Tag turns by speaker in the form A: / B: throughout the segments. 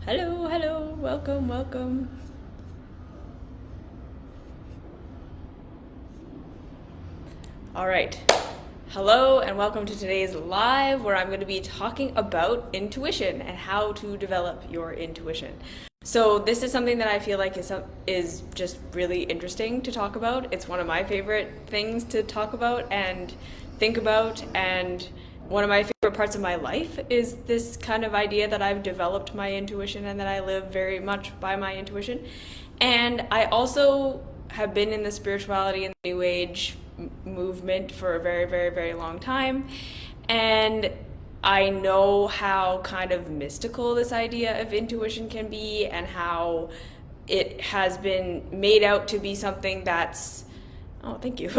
A: Hello, welcome. All right. Hello and welcome to today's live where I'm going to be talking about intuition and how to develop your intuition. So this is something that I feel like is just really interesting to talk about. It's one of my favorite things to talk about and think about, and one of my favorite parts of my life is this kind of idea that I've developed my intuition and that I live very much by my intuition. And I also have been in the spirituality and the New Age movement for a very long time. And I know how kind of mystical this idea of intuition can be, and how it has been made out to be something that's thank you.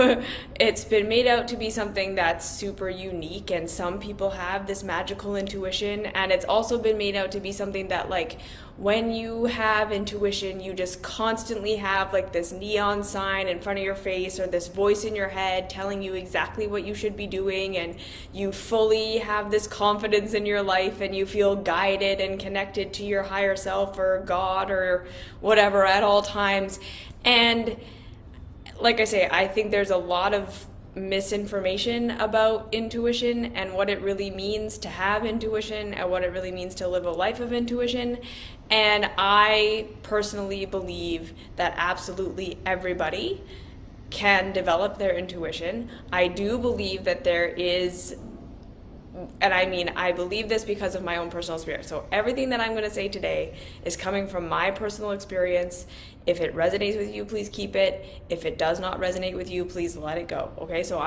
A: It's been made out to be something that's super unique, and some people have this magical intuition, and it's also been made out to be something that, like, when you have intuition, you just constantly have like this neon sign in front of your face or this voice in your head telling you exactly what you should be doing, and you fully have this confidence in your life, and you feel guided and connected to your higher self or God or whatever at all times. And like I say, I think there's a lot of misinformation about intuition and what it really means to have intuition and what it really means to live a life of intuition. And I personally believe that absolutely everybody can develop their intuition. I do believe that there is, and I believe this because of my own personal experience. So everything that I'm going to say today is coming from my personal experience. If it resonates with you, please keep it. If it does not resonate with you, please let it go. Okay, so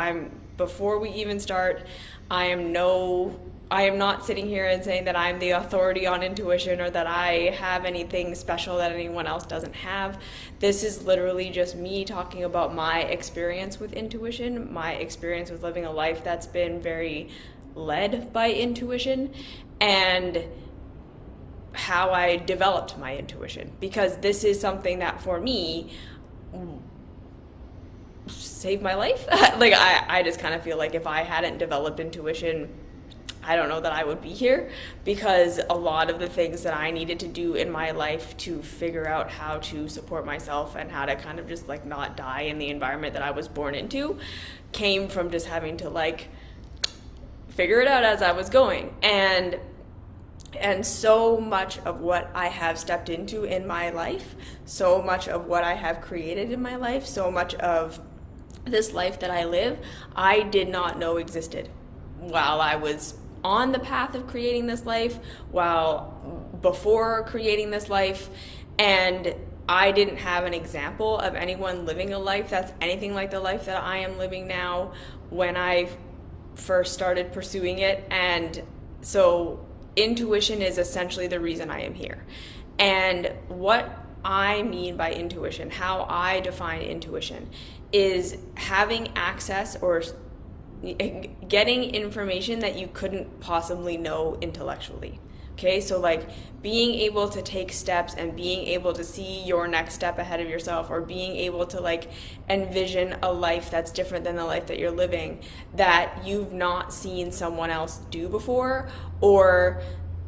A: before we even start, I am not sitting here and saying that I'm the authority on intuition or that I have anything special that anyone else doesn't have. This is literally just me talking about my experience with intuition, my experience with living a life that's been very led by intuition, and how I developed my intuition, because this is something that for me saved my life. Like I just kind of feel like if I hadn't developed intuition, I don't know that I would be here, because a lot of the things that I needed to do in my life to figure out how to support myself and how to kind of just like not die in the environment that I was born into came from just having to like figure it out as I was going. And so much of what I have stepped into in my life, so much of what I have created in my life, so much of this life that I live, I did not know existed while I was on the path of creating this life, before creating this life. And I didn't have an example of anyone living a life that's anything like the life that I am living now when I first started pursuing it. And so intuition is essentially the reason I am here. And what I mean by intuition, how I define intuition, is having access or getting information that you couldn't possibly know intellectually. Okay, so like being able to take steps and being able to see your next step ahead of yourself, or being able to like envision a life that's different than the life that you're living, that you've not seen someone else do before, or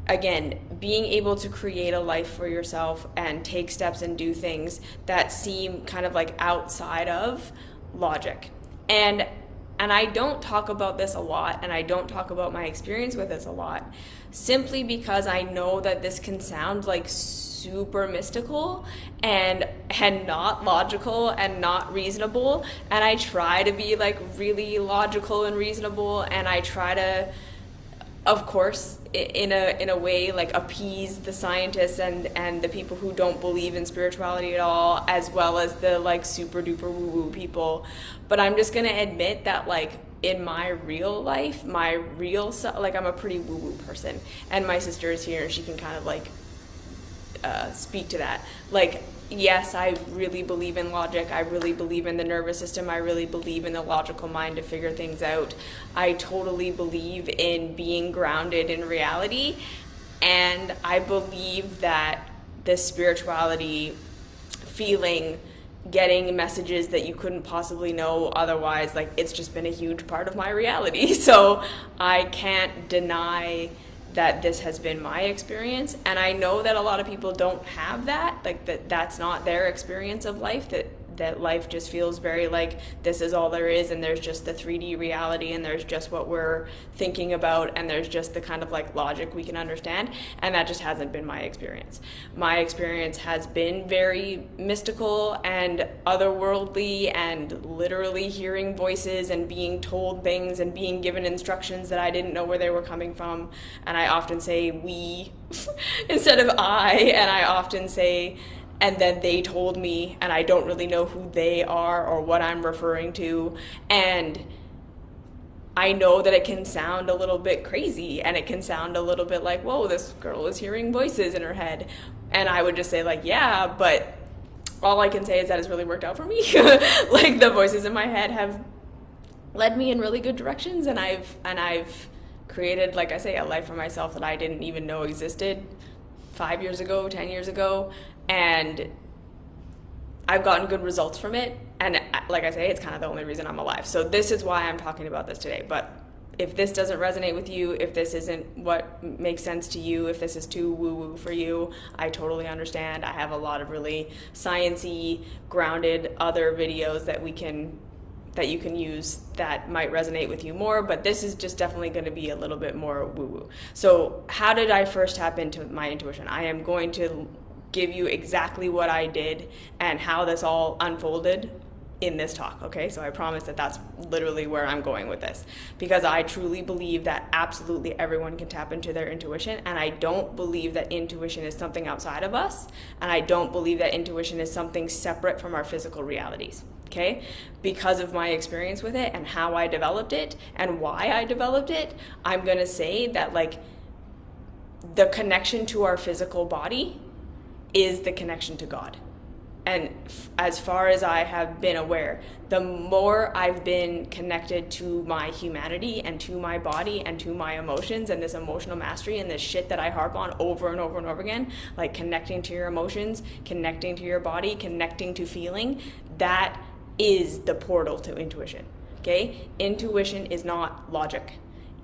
A: again, being able to create a life for yourself and take steps and do things that seem kind of like outside of logic. And I don't talk about this a lot, and I don't talk about my experience with this a lot, simply because I know that this can sound like super mystical and not logical and not reasonable. And I try to be like really logical and reasonable, and I try to, of course, in a way like appease the scientists and the people who don't believe in spirituality at all, as well as the like super duper woo woo people. But I'm just gonna admit that like in my real life, my real self, like I'm a pretty woo woo person, and my sister is here and she can kind of like speak to that. Like, yes, I really believe in logic. I really believe in the nervous system. I really believe in the logical mind to figure things out. I totally believe in being grounded in reality. And I believe that the spirituality feeling, getting messages that you couldn't possibly know otherwise, like it's just been a huge part of my reality. So I can't deny that this has been my experience. And I know that a lot of people don't have that, like that's not their experience of life, that life just feels very like this is all there is, and there's just the 3D reality, and there's just what we're thinking about, and there's just the kind of like logic we can understand. And that just hasn't been my experience. My experience has been very mystical and otherworldly, and literally hearing voices and being told things and being given instructions that I didn't know where they were coming from. And I often say we instead of I, and I often say and then they told me, and I don't really know who they are or what I'm referring to. And I know that it can sound a little bit crazy, and it can sound a little bit like, whoa, this girl is hearing voices in her head. And I would just say like, yeah, but all I can say is that it's really worked out for me. Like the voices in my head have led me in really good directions, and I've created, like I say, a life for myself that I didn't even know existed 5 years ago, 10 years ago. And I've gotten good results from it. And like I say, it's kind of the only reason I'm alive. So this is why I'm talking about this today. But if this doesn't resonate with you, if this isn't what makes sense to you, if this is too woo-woo for you, I totally understand. I have a lot of really science-y, grounded other videos that you can use that might resonate with you more, but this is just definitely going to be a little bit more woo-woo. So how did I first tap into my intuition? I am going to give you exactly what I did and how this all unfolded in this talk, okay? So I promise that that's literally where I'm going with this, because I truly believe that absolutely everyone can tap into their intuition, and I don't believe that intuition is something outside of us, and I don't believe that intuition is something separate from our physical realities. Okay, because of my experience with it and how I developed it and why I developed it, I'm gonna say that like the connection to our physical body is the connection to God. And as far as I have been aware, the more I've been connected to my humanity and to my body and to my emotions and this emotional mastery and this shit that I harp on over and over and over again, like connecting to your emotions, connecting to your body, connecting to feeling, that is the portal to intuition, okay? Intuition is not logic.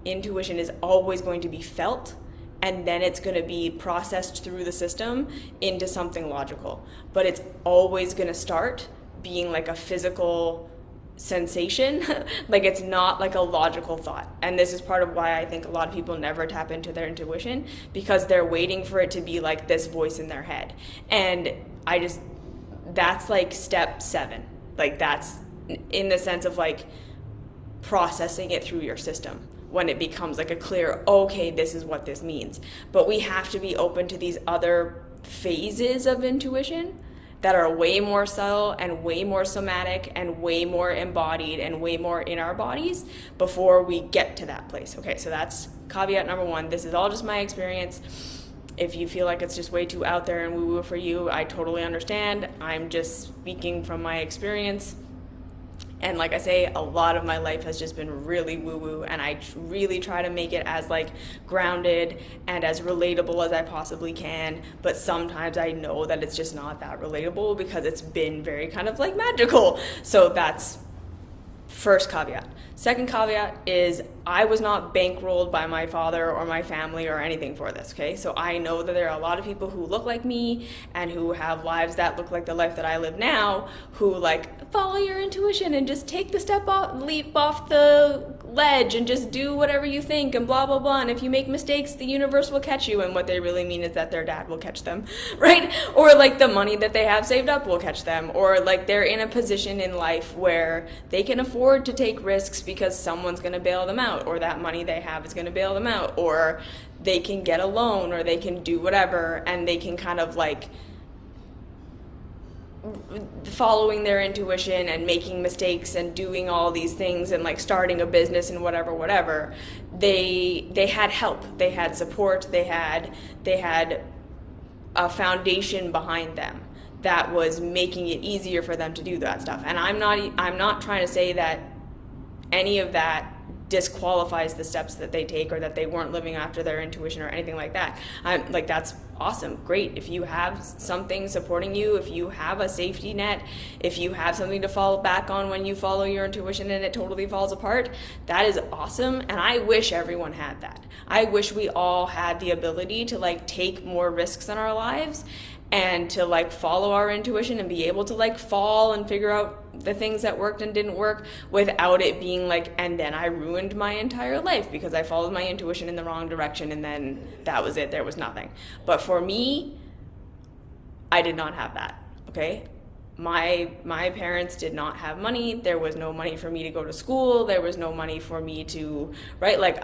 A: Intuition is always going to be felt, and then it's going to be processed through the system into something logical. But it's always going to start being like a physical sensation. Like it's not like a logical thought. And this is part of why I think a lot of people never tap into their intuition, because they're waiting for it to be like this voice in their head. And that's like step 7. Like that's in the sense of like processing it through your system, when it becomes like a clear, okay, this is what this means. But we have to be open to these other phases of intuition that are way more subtle and way more somatic and way more embodied and way more in our bodies before we get to that place. Okay, so that's caveat number 1. This is all just my experience. If you feel like it's just way too out there and woo-woo for you, I totally understand. I'm just speaking from my experience. And like I say, a lot of my life has just been really woo-woo, and I really try to make it as like grounded and as relatable as I possibly can. But sometimes I know that it's just not that relatable because it's been very kind of like magical. So that's first caveat. Second caveat is I was not bankrolled by my father or my family or anything for this, okay? So I know that there are a lot of people who look like me and who have lives that look like the life that I live now, who like follow your intuition and just take the leap off the ledge and just do whatever you think and blah, blah, blah. And if you make mistakes, the universe will catch you. And what they really mean is that their dad will catch them, right? Or like the money that they have saved up will catch them. Or like they're in a position in life where they can afford to take risks because someone's going to bail them out, or that money they have is going to bail them out, or they can get a loan, or they can do whatever, and they can kind of like following their intuition and making mistakes and doing all these things and like starting a business and whatever. They had help, they had support, they had a foundation behind them that was making it easier for them to do that stuff. And I'm not trying to say that any of that disqualifies the steps that they take, or that they weren't living after their intuition or anything like that. I'm like, that's awesome, great. If you have something supporting you, if you have a safety net, if you have something to fall back on when you follow your intuition and it totally falls apart, that is awesome. And I wish everyone had that. I wish we all had the ability to like take more risks in our lives and to like follow our intuition and be able to like fall and figure out the things that worked and didn't work without it being like, and then I ruined my entire life because I followed my intuition in the wrong direction and then that was it, there was nothing. But for me, I did not have that, okay? My parents did not have money. There was no money for me to go to school. There was no money for me to, right? Like,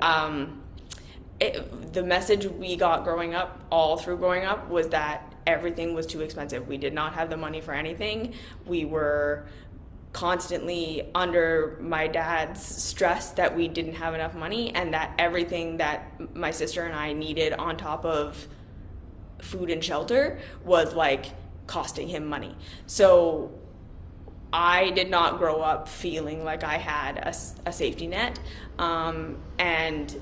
A: the message we got growing up, all through growing up, was that everything was too expensive. We did not have the money for anything. We were constantly under my dad's stress that we didn't have enough money, and that everything that my sister and I needed on top of food and shelter was like costing him money. So I did not grow up feeling like I had a safety net, and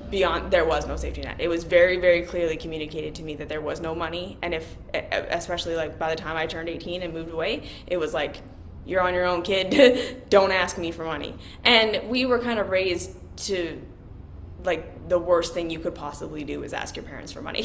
A: beyond, there was no safety net. It was very, very clearly communicated to me that there was no money, and if, especially like by the time I turned 18 and moved away, it was like, you're on your own, kid. Don't ask me for money. And we were kind of raised to, like, the worst thing you could possibly do is ask your parents for money.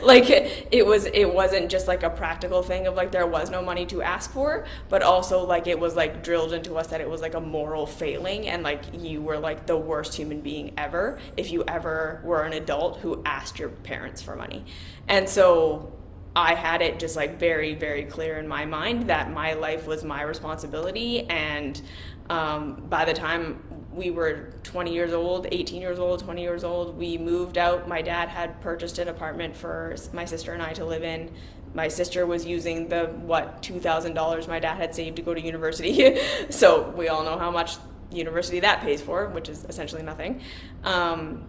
A: Like, it wasn't just like a practical thing of like there was no money to ask for, but also like it was like drilled into us that it was like a moral failing, and like you were like the worst human being ever if you ever were an adult who asked your parents for money. And so I had it just like very, very clear in my mind that my life was my responsibility. And by the time we were 20 years old, 18 years old, 20 years old, we moved out. My dad had purchased an apartment for my sister and I to live in. My sister was using the, $2,000 my dad had saved to go to university. So we all know how much university that pays for, which is essentially nothing. And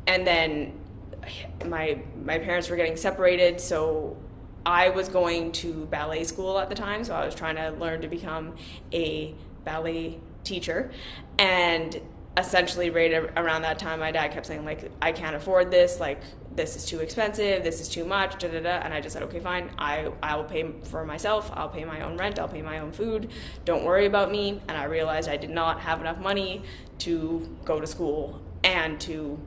A: then my parents were getting separated, so I was going to ballet school at the time, so I was trying to learn to become a ballet teacher. And essentially right around that time, my dad kept saying like, I can't afford this, like this is too expensive, this is too much, da da da. And I just said, okay, fine, I will pay for myself, I'll pay my own rent, I'll pay my own food, don't worry about me. And I realized I did not have enough money to go to school and to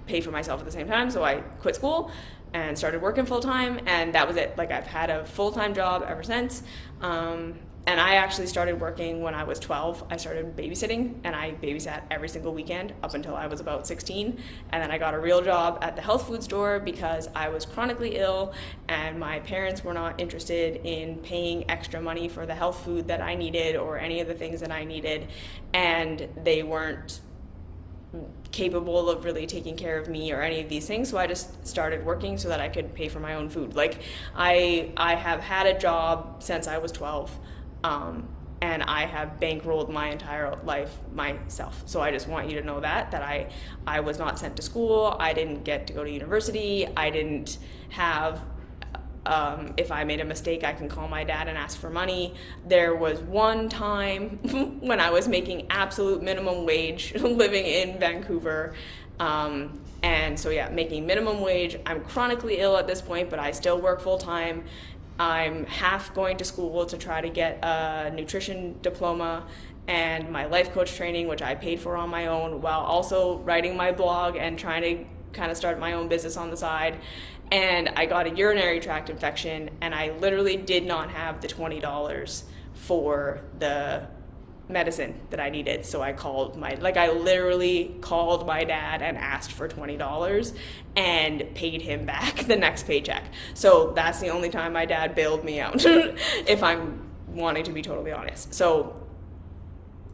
A: pay for myself at the same time. So I quit school and started working full-time, and that was it. Like, I've had a full-time job ever since. And I actually started working when I was 12. I started babysitting, and I babysat every single weekend up until I was about 16. And then I got a real job at the health food store because I was chronically ill, and my parents were not interested in paying extra money for the health food that I needed or any of the things that I needed. And they weren't capable of really taking care of me or any of these things, so I just started working so that I could pay for my own food. Like, I have had a job since I was 12, and I have bankrolled my entire life myself. So I just want you to know that I was not sent to school, I didn't get to go to university, I didn't have if I made a mistake, I can call my dad and ask for money. There was one time when I was making absolute minimum wage living in Vancouver. And so yeah, making minimum wage. I'm chronically ill at this point, but I still work full time. I'm half going to school to try to get a nutrition diploma and my life coach training, which I paid for on my own, while also writing my blog and trying to kind of start my own business on the side. And I got a urinary tract infection, and I literally did not have the $20 for the medicine that I needed. So I literally called my dad and asked for $20 and paid him back the next paycheck. So that's the only time my dad bailed me out, if I'm wanting to be totally honest. So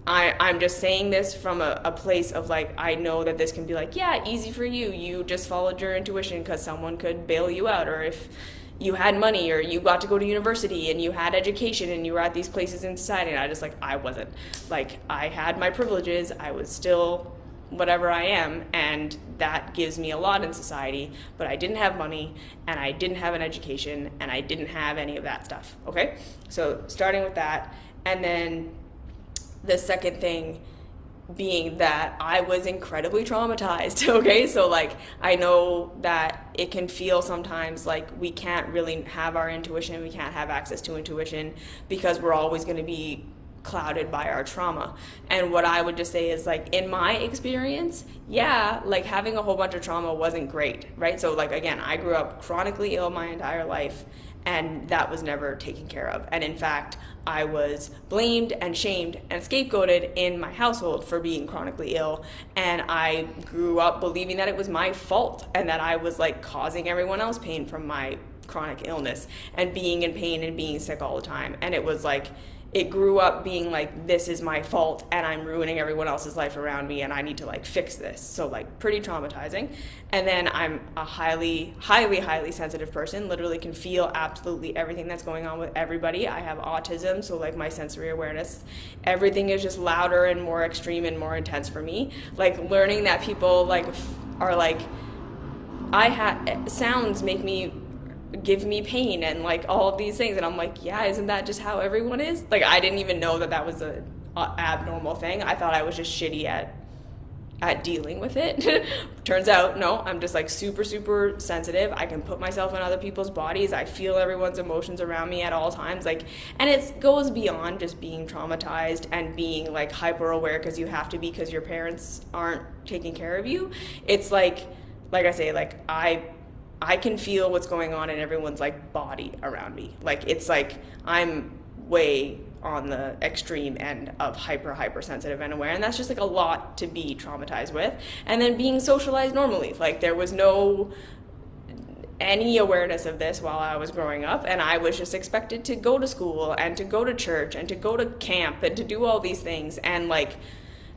A: I'm just saying this from a place of like, I know that this can be like, yeah, easy for you. You just followed your intuition because someone could bail you out, or if you had money or you got to go to university and you had education and you were at these places in society. And I wasn't. Like, I had my privileges. I was still whatever I am, and that gives me a lot in society, but I didn't have money, and I didn't have an education, and I didn't have any of that stuff, okay? So starting with that, and then the second thing being that I was incredibly traumatized. Okay, so like I know that it can feel sometimes like we can't really have our intuition, we can't have access to intuition because we're always going to be clouded by our trauma. And what I would just say is, like, in my experience, yeah, like having a whole bunch of trauma wasn't great, right? So like, again, I grew up chronically ill my entire life, and that was never taken care of. And in fact, I was blamed and shamed and scapegoated in my household for being chronically ill. And I grew up believing that it was my fault and that I was like causing everyone else pain from my chronic illness and being in pain and being sick all the time. And it was like, it grew up being like, this is my fault and I'm ruining everyone else's life around me and I need to like fix this. So like pretty traumatizing. And then I'm a highly, highly, highly sensitive person, literally can feel absolutely everything that's going on with everybody. I have autism, so like my sensory awareness, everything is just louder and more extreme and more intense for me. Like learning that people like are like, sounds make me, give me pain and like all of these things, and I'm like, yeah, isn't that just how everyone is? Like I didn't even know that that was a abnormal thing. I thought I was just shitty at dealing with it. Turns out no, I'm just like super, super sensitive. I can put myself in other people's bodies. I feel everyone's emotions around me at all times. Like, and it goes beyond just being traumatized and being like hyper aware because you have to be because your parents aren't taking care of you. It's like I say, like I can feel what's going on in everyone's like body around me. Like it's like I'm way on the extreme end of hyper sensitive and aware, and that's just like a lot to be traumatized with. And then being socialized normally, like there was no any awareness of this while I was growing up, and I was just expected to go to school and to go to church and to go to camp and to do all these things, and like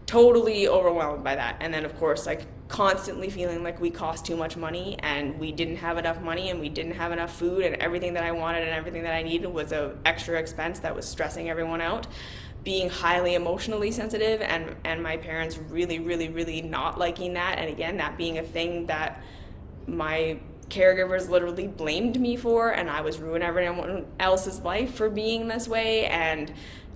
A: totally overwhelmed by that. And then of course like constantly feeling like we cost too much money and we didn't have enough money and we didn't have enough food, and everything that I wanted and everything that I needed was a extra expense that was stressing everyone out. Being highly emotionally sensitive and my parents really, really, really not liking that, and again, that being a thing that my caregivers literally blamed me for, and I was ruining everyone else's life for being this way, and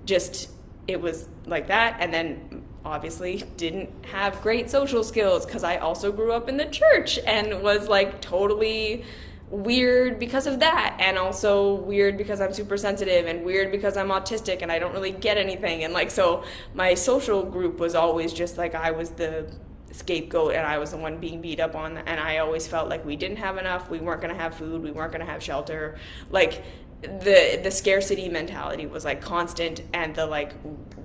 A: just it was like that. And then obviously didn't have great social skills because I also grew up in the church and was like totally weird because of that, and also weird because I'm super sensitive, and weird because I'm autistic and I don't really get anything. And like, so my social group was always just like I was the scapegoat and I was the one being beat up on, and I always felt like we didn't have enough, we weren't going to have food, we weren't going to have shelter. Like the scarcity mentality was like constant, and the like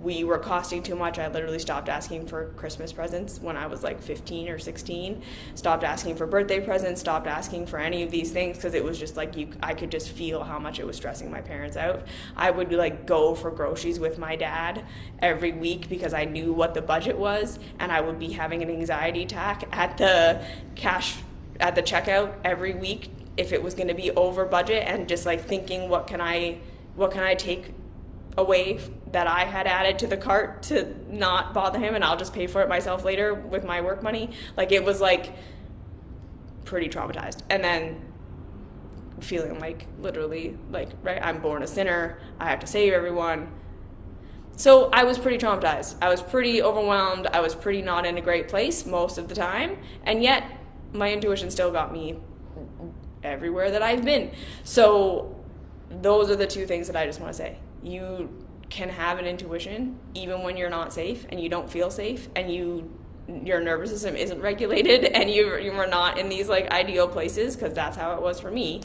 A: we were costing too much. I literally stopped asking for Christmas presents when I was like 15 or 16, stopped asking for birthday presents, stopped asking for any of these things because it was just like I could just feel how much it was stressing my parents out. I would like go for groceries with my dad every week because I knew what the budget was, and I would be having an anxiety attack at the checkout every week if it was going to be over budget, and just like thinking what can I take away that I had added to the cart to not bother him, and I'll just pay for it myself later with my work money. Like it was like pretty traumatized. And then feeling like literally like, right, I'm born a sinner, I have to save everyone. So I was pretty traumatized. I was pretty overwhelmed. I was pretty not in a great place most of the time, and yet my intuition still got me everywhere that I've been. So those are the two things that I just want to say. You can have an intuition even when you're not safe and you don't feel safe, and your nervous system isn't regulated, and you are not in these like ideal places, because that's how it was for me.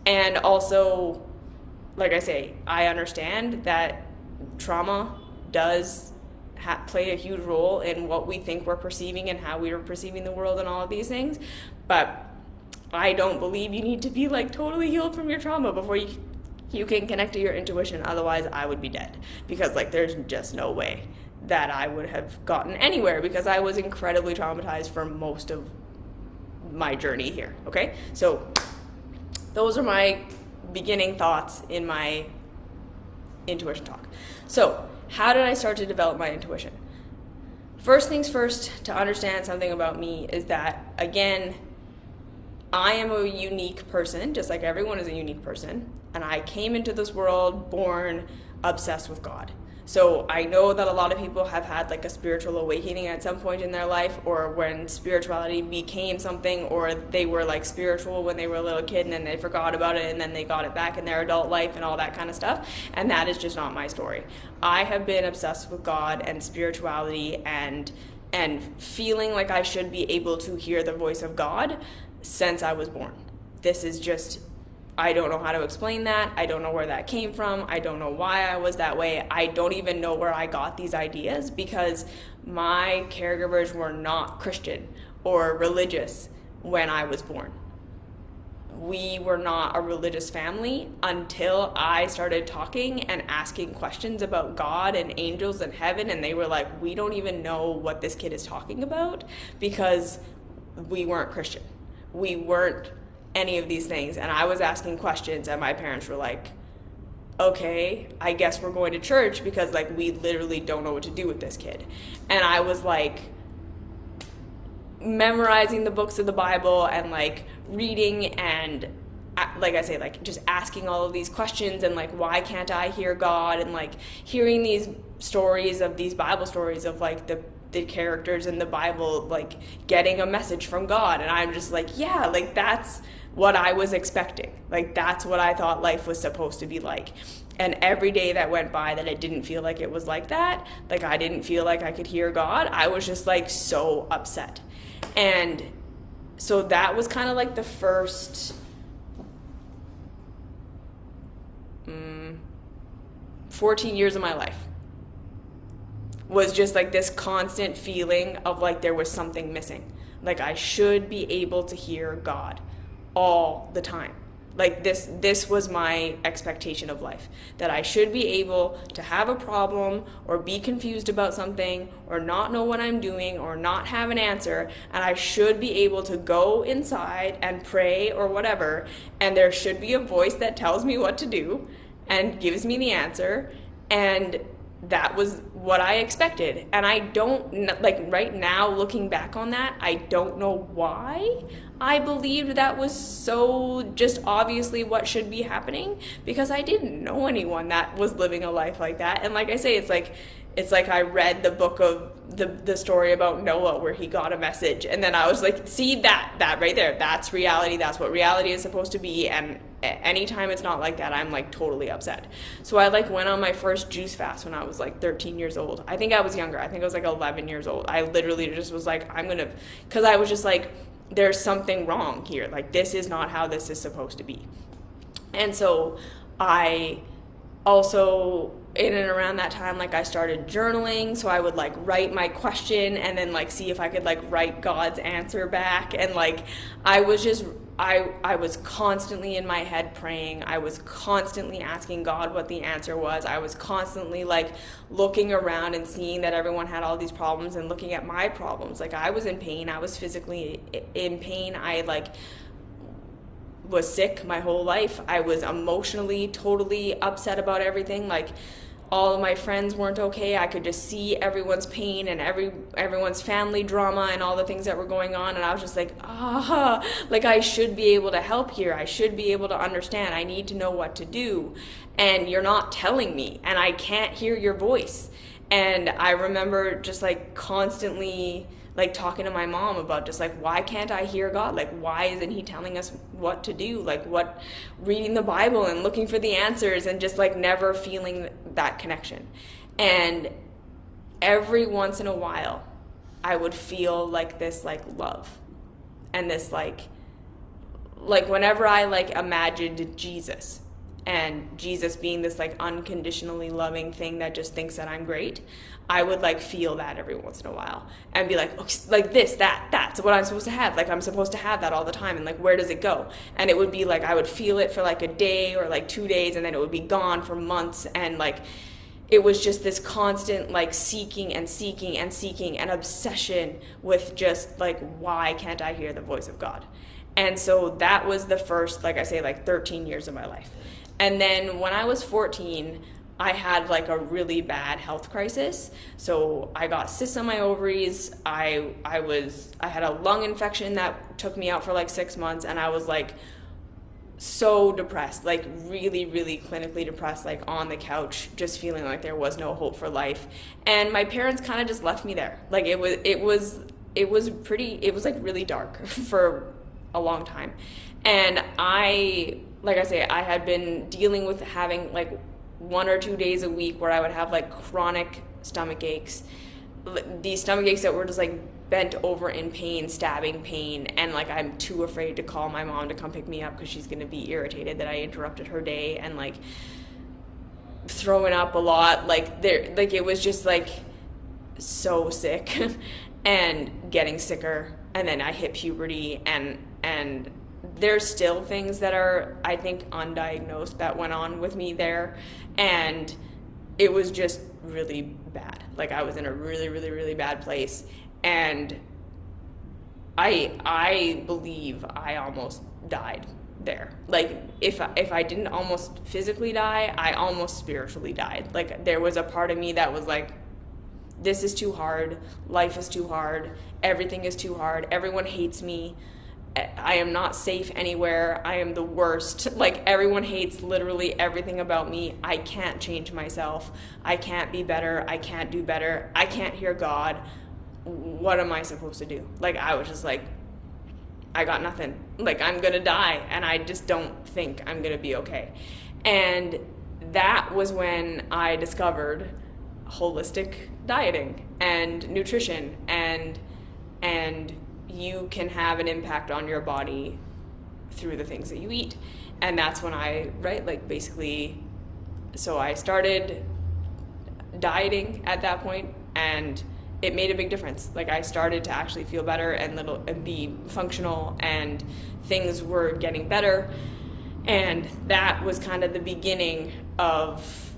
A: And also, like I say, I understand that trauma does play a huge role in what we think we're perceiving and how we are perceiving the world and all of these things, but I don't believe you need to be like totally healed from your trauma before you can connect to your intuition. Otherwise I would be dead, because like there's just no way that I would have gotten anywhere, because I was incredibly traumatized for most of my journey here. Okay, so those are my beginning thoughts in my intuition talk. So how did I start to develop my intuition? First things first, to understand something about me is that, again, I am a unique person, just like everyone is a unique person, and I came into this world born obsessed with God. So I know that a lot of people have had like a spiritual awakening at some point in their life, or when spirituality became something, or they were like spiritual when they were a little kid and then they forgot about it and then they got it back in their adult life and all that kind of stuff. And that is just not my story. I have been obsessed with God and spirituality and feeling like I should be able to hear the voice of God since I was born. This is just, I don't know how to explain that. I don't know where that came from. I don't know why I was that way. I don't even know where I got these ideas, because my caregivers were not Christian or religious when I was born. We were not a religious family until I started talking and asking questions about God and angels and heaven, and they were like, we don't even know what this kid is talking about, because we weren't Christian. We weren't any of these things. And I was asking questions and my parents were like, okay, I guess we're going to church, because like we literally don't know what to do with this kid. And I was like memorizing the books of the Bible and like reading and, like I say, like just asking all of these questions and like, why can't I hear God? And like hearing these stories of these Bible stories of like the characters in the Bible like getting a message from God. And I'm just like, yeah, like that's what I was expecting. Like that's what I thought life was supposed to be like. And every day that went by that it didn't feel like it was like that, like I didn't feel like I could hear God, I was just like so upset. And so that was kind of like the first 14 years of my life, was just like this constant feeling of like there was something missing. Like I should be able to hear God all the time. Like this was my expectation of life, that I should be able to have a problem or be confused about something or not know what I'm doing or not have an answer, and I should be able to go inside and pray or whatever, and there should be a voice that tells me what to do and gives me the answer. And that was what I expected. And I don't, like right now looking back on that, I don't know why I believed that was so just obviously what should be happening, because I didn't know anyone that was living a life like that. And like I say, it's like I read the book of the story about Noah where he got a message, and then I was like, see that right there, that's reality, that's what reality is supposed to be. And anytime it's not like that, I'm like totally upset. So I like went on my first juice fast when I was like 13 years old. I think I was younger. I think I was like 11 years old. I literally just was like, because I was just like, there's something wrong here. Like this is not how this is supposed to be. And so I also, in and around that time, like I started journaling. So I would like write my question and then like see if I could like write God's answer back. And like I was constantly in my head praying. I was constantly asking God what the answer was. I was constantly like looking around and seeing that everyone had all these problems and looking at my problems. Like I was in pain. I was physically in pain. I like was sick my whole life. I was emotionally totally upset about everything. Like all of my friends weren't okay. I could just see everyone's pain and everyone's family drama and all the things that were going on. And I was just like, like I should be able to help here. I should be able to understand. I need to know what to do. And you're not telling me, and I can't hear your voice. And I remember just like constantly like talking to my mom about just like, why can't I hear God? Like, why isn't he telling us what to do? Like reading the Bible and looking for the answers, and just like never feeling that connection. And every once in a while I would feel like this like love, and this like whenever I like imagined Jesus, and Jesus being this like unconditionally loving thing that just thinks that I'm great, I would like feel that every once in a while and be like, okay, like that's what I'm supposed to have. Like I'm supposed to have that all the time. And like, where does it go? And it would be like, I would feel it for like a day or like 2 days, and then it would be gone for months. And like, it was just this constant like seeking and seeking and seeking, and obsession with just like, why can't I hear the voice of God? And so that was the first, like I say, like 13 years of my life. And then when I was 14, I had like a really bad health crisis. So I got cysts on my ovaries. I had a lung infection that took me out for like 6 months, and I was like so depressed, like really, really clinically depressed, like on the couch, just feeling like there was no hope for life. And my parents kind of just left me there. Like it was like really dark for a long time. And like I say, I had been dealing with having like 1 or 2 days a week where I would have like chronic stomach aches, these stomach aches that were just like bent over in pain, stabbing pain, and like I'm too afraid to call my mom to come pick me up because she's gonna be irritated that I interrupted her day, and like throwing up a lot, like it was just like so sick and getting sicker. And then I hit puberty, and there's still things that are, I think, undiagnosed that went on with me there, and it was just really bad. Like I was in a really, really, really bad place. And I believe I almost died there. Like if I didn't almost physically die, I almost spiritually died. Like there was a part of me that was like, this is too hard, life is too hard, everything is too hard, everyone hates me, I am not safe anywhere, I am the worst, like everyone hates literally everything about me, I can't change myself, I can't be better, I can't do better, I can't hear God. What am I supposed to do? Like I was just like, I got nothing. Like I'm gonna die, and I just don't think I'm gonna be okay. And that was when I discovered holistic dieting and nutrition, and you can have an impact on your body through the things that you eat. And that's when so I started dieting at that point, and it made a big difference. Like I started to actually feel better and be functional, and things were getting better. And that was kind of the beginning of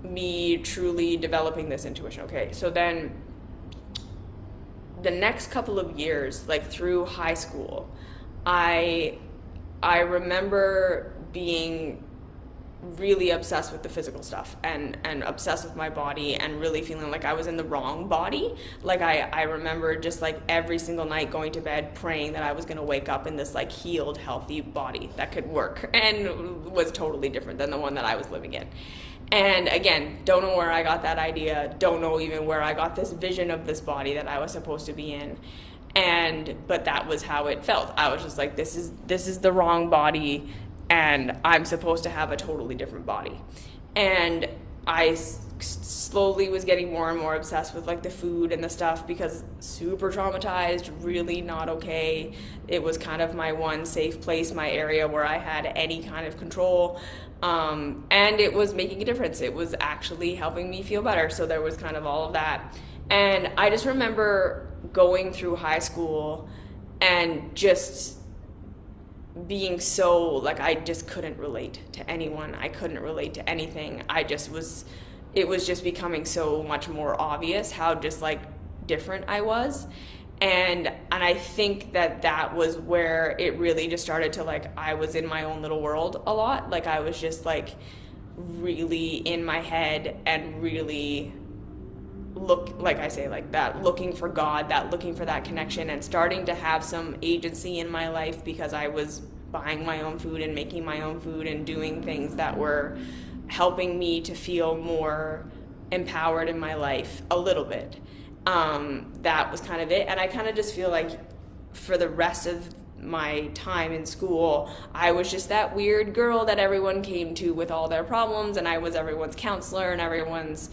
A: me truly developing this intuition. Okay, so then the next couple of years, like through high school, I remember being really obsessed with the physical stuff and obsessed with my body, and really feeling like I was in the wrong body. Like I remember just like every single night going to bed praying that I was going to wake up in this like healed, healthy body that could work, and was totally different than the one that I was living in. And again, don't know where I got that idea, don't know even where I got this vision of this body that I was supposed to be in. But that was how it felt. I was just like, this is the wrong body, and I'm supposed to have a totally different body. And I slowly was getting more and more obsessed with like the food and the stuff, because super traumatized, really not okay. It was kind of my one safe place, my area where I had any kind of control. And it was making a difference. It was actually helping me feel better. So there was kind of all of that. And I just remember going through high school and just being so like, I just couldn't relate to anyone. I couldn't relate to anything. It was just becoming so much more obvious how just like different I was. And I think that was where it really just started to, like, I was in my own little world a lot. Like I was just like really in my head and really looking for God, looking for that connection, and starting to have some agency in my life, because I was buying my own food and making my own food and doing things that were helping me to feel more empowered in my life a little bit. That was kind of it. And I kind of just feel like for the rest of my time in school, I was just that weird girl that everyone came to with all their problems, and I was everyone's counselor and everyone's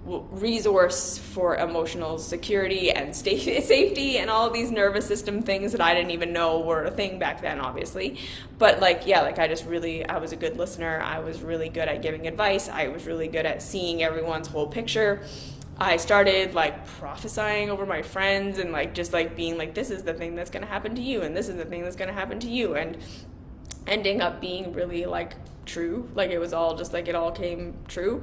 A: resource for emotional security and safety and all these nervous system things that I didn't even know were a thing back then, obviously. But I was a good listener. I was really good at giving advice. I was really good at seeing everyone's whole picture. I started like prophesying over my friends and like just like being like, this is the thing that's going to happen to you, and this is the thing that's going to happen to you, and ending up being really like true. Like it was all just like, it all came true.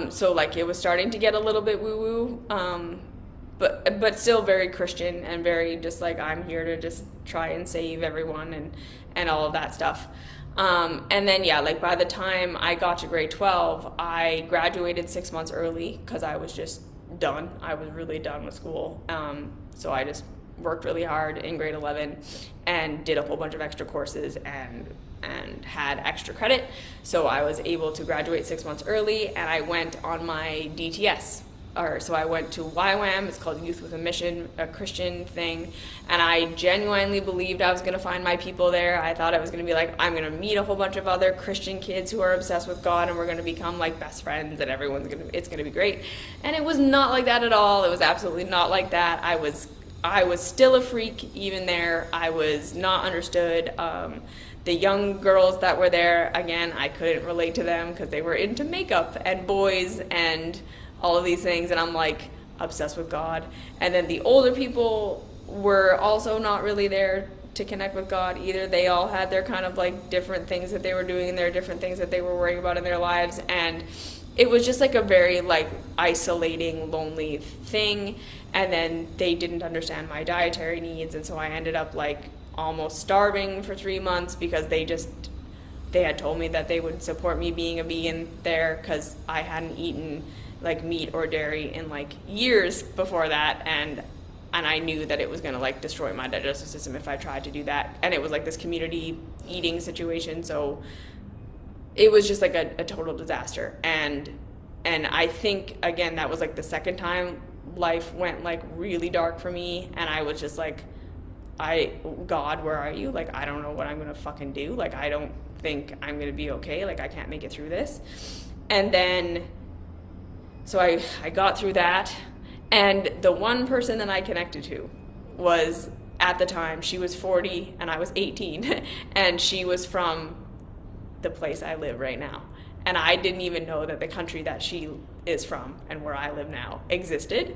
A: So like it was starting to get a little bit woo woo, but still very Christian and very just like, I'm here to just try and save everyone and all of that stuff. And then, like by the time I got to grade 12, I graduated 6 months early because I was just done. I was really done with school. So I just worked really hard in grade 11 and did a whole bunch of extra courses and had extra credit. So I was able to graduate 6 months early, and I went on my DTS. So I went to YWAM, it's called Youth with a Mission, a Christian thing, and I genuinely believed I was going to find my people there. I thought it was going to be like, I'm going to meet a whole bunch of other Christian kids who are obsessed with God, and we're going to become like best friends, and it's going to be great. And it was not like that at all. It was absolutely not like that. I was still a freak even there. I was not understood. The young girls that were there, again, I couldn't relate to them because they were into makeup and boys and all of these things, and I'm like obsessed with God. And then the older people were also not really there to connect with God either. They all had their kind of like different things that they were doing, and their different things that they were worrying about in their lives, and it was just like a very like isolating, lonely thing. And then they didn't understand my dietary needs, and so I ended up like almost starving for 3 months because they had told me that they would support me being a vegan there because I hadn't eaten like meat or dairy in like years before that, and I knew that it was gonna like destroy my digestive system if I tried to do that. And it was like this community eating situation, so it was just like a total disaster. And I think again that was like the second time life went like really dark for me, and I was just like, God, where are you? Like, I don't know what I'm gonna fucking do. Like, I don't think I'm gonna be okay. Like, I can't make it through this. And then so I got through that, and the one person that I connected to was, at the time, she was 40 and I was 18, and she was from the place I live right now. And I didn't even know that the country that she is from and where I live now existed.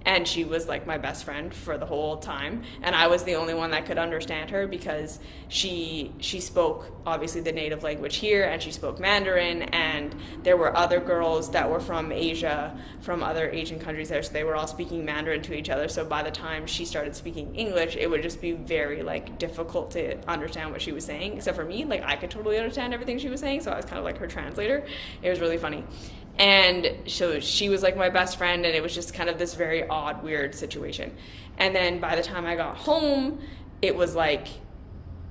A: And she was like my best friend for the whole time, and I was the only one that could understand her because she spoke obviously the native language here, and she spoke Mandarin, and there were other girls that were from Asia, from other Asian countries there, so they were all speaking Mandarin to each other. So by the time she started speaking English, it would just be very like difficult to understand what she was saying, except for me. Like, I could totally understand everything she was saying, so I was kind of like her translator. It was really funny. And so she was like my best friend, and it was just kind of this very odd, weird situation. And then by the time I got home, it was like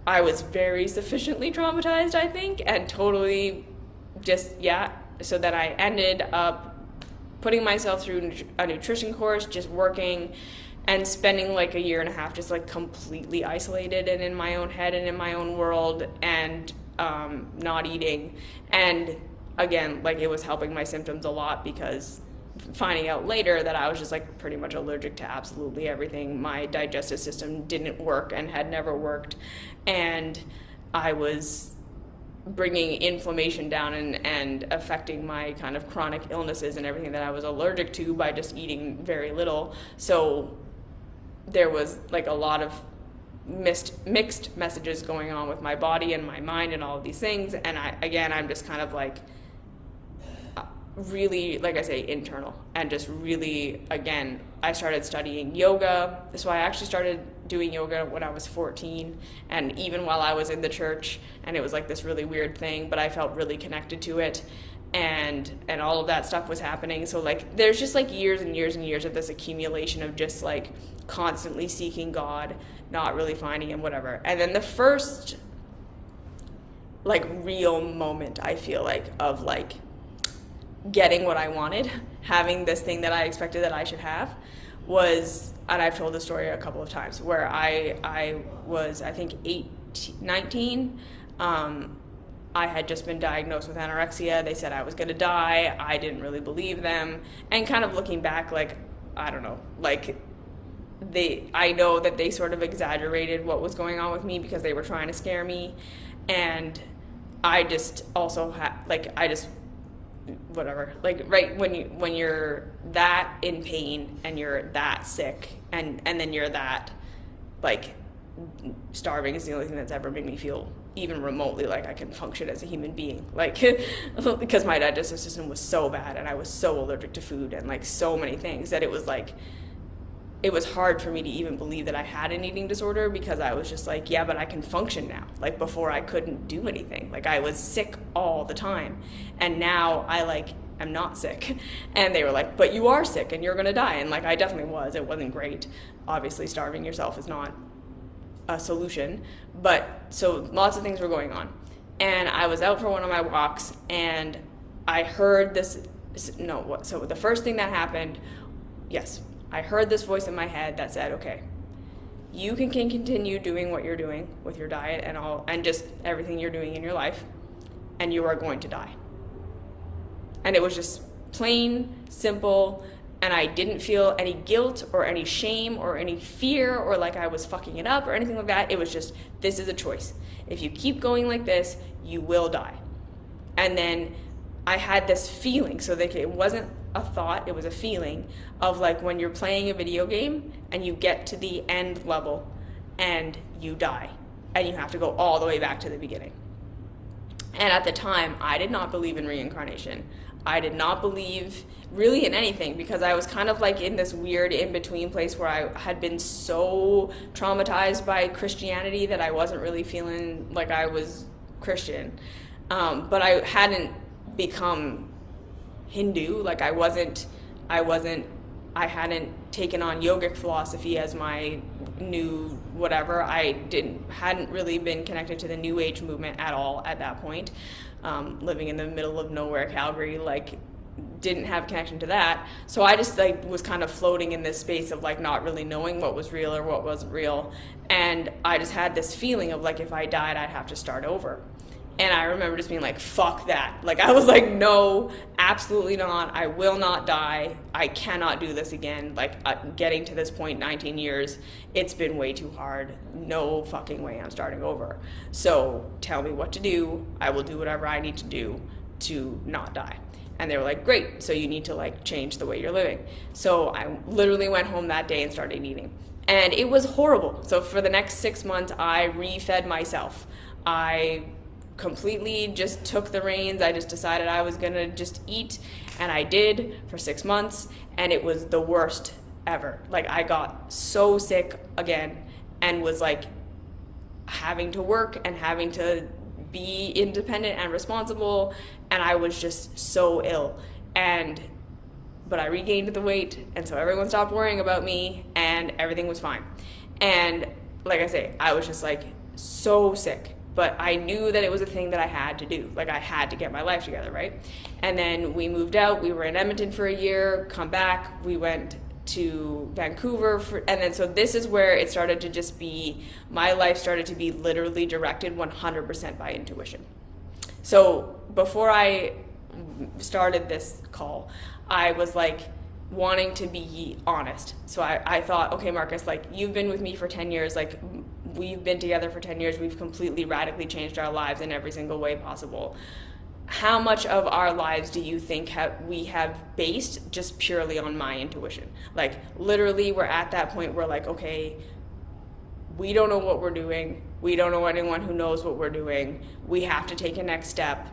A: I was very sufficiently traumatized, I think, and totally just, so that I ended up putting myself through a nutrition course, just working and spending like a year and a half just like completely isolated and in my own head and in my own world, and not eating. And again, like, it was helping my symptoms a lot, because finding out later that I was just like pretty much allergic to absolutely everything. My digestive system didn't work and had never worked, and I was bringing inflammation down and affecting my kind of chronic illnesses and everything that I was allergic to by just eating very little. So there was like a lot of mixed messages going on with my body and my mind and all of these things. And I'm just kind of like really, like I say, internal, and just really, again, I started studying yoga. So I actually started doing yoga when I was 14, and even while I was in the church, and it was like this really weird thing, but I felt really connected to it, and all of that stuff was happening. So like there's just like years and years and years of this accumulation of just like constantly seeking God, not really finding him, whatever. And then the first like real moment, I feel like, of like getting what I wanted, having this thing that I expected that I should have, was, and I've told this story a couple of times, where I was, I think 19, I had just been diagnosed with anorexia. They said I was gonna die. I didn't really believe them, and kind of looking back, like, I don't know, like, I know that they sort of exaggerated what was going on with me because they were trying to scare me, and I just also whatever, like, right when you're that in pain and you're that sick, and then you're that, like, starving is the only thing that's ever made me feel even remotely like I can function as a human being, like, because my digestive system was so bad and I was so allergic to food and like so many things that it was like, it was hard for me to even believe that I had an eating disorder, because I was just like, yeah, but I can function now. Like, before I couldn't do anything. Like, I was sick all the time. And now I like am not sick. And they were like, but you are sick and you're going to die. And like, I definitely was. It wasn't great. Obviously, starving yourself is not a solution. But so lots of things were going on. And I was out for one of my walks and I heard this. So the first thing that happened, yes, I heard this voice in my head that said, okay, you can continue doing what you're doing with your diet and just everything you're doing in your life, and you are going to die. And it was just plain, simple, and I didn't feel any guilt or any shame or any fear or like I was fucking it up or anything like that. It was just, this is a choice. If you keep going like this, you will die. And then I had this feeling, so that it wasn't a thought, it was a feeling of like when you're playing a video game and you get to the end level and you die and you have to go all the way back to the beginning. And at the time, I did not believe in reincarnation. I did not believe really in anything because I was kind of like in this weird in-between place where I had been so traumatized by Christianity that I wasn't really feeling like I was Christian. But I hadn't become Hindu. Like I hadn't taken on yogic philosophy as my new whatever. Hadn't really been connected to the New Age movement at all at that point. Living in the middle of nowhere, Calgary, like didn't have a connection to that. So I just like was kind of floating in this space of like not really knowing what was real or what wasn't real. And I just had this feeling of like if I died, I'd have to start over. And I remember just being like, fuck that. Like, I was like, no, absolutely not. I will not die. I cannot do this again. Like, getting to this point, 19 years, it's been way too hard. No fucking way I'm starting over. So tell me what to do. I will do whatever I need to do to not die. And they were like, great. So you need to like change the way you're living. So I literally went home that day and started eating. And it was horrible. So for the next 6 months, I re-fed myself. I completely just took the reins. I just decided I was gonna just eat, and I did for 6 months, and it was the worst ever. Like I got so sick again and was like having to work and having to be independent and responsible, and I was just so ill. But I regained the weight, and so everyone stopped worrying about me and everything was fine. And like I say, I was just like so sick. But I knew that it was a thing that I had to do. Like I had to get my life together, right? And then we moved out. We were in Edmonton for a year, come back. We went to Vancouver. And then so this is where it started to just be, my life started to be literally directed 100% by intuition. So before I started this call, I was like wanting to be honest. So I thought, okay, Marcus, like you've been with me for 10 years, like we've been together for 10 years, we've completely radically changed our lives in every single way possible. How much of our lives do you think we have based just purely on my intuition? Like literally we're at that point where like, okay, we don't know what we're doing. We don't know anyone who knows what we're doing. We have to take a next step.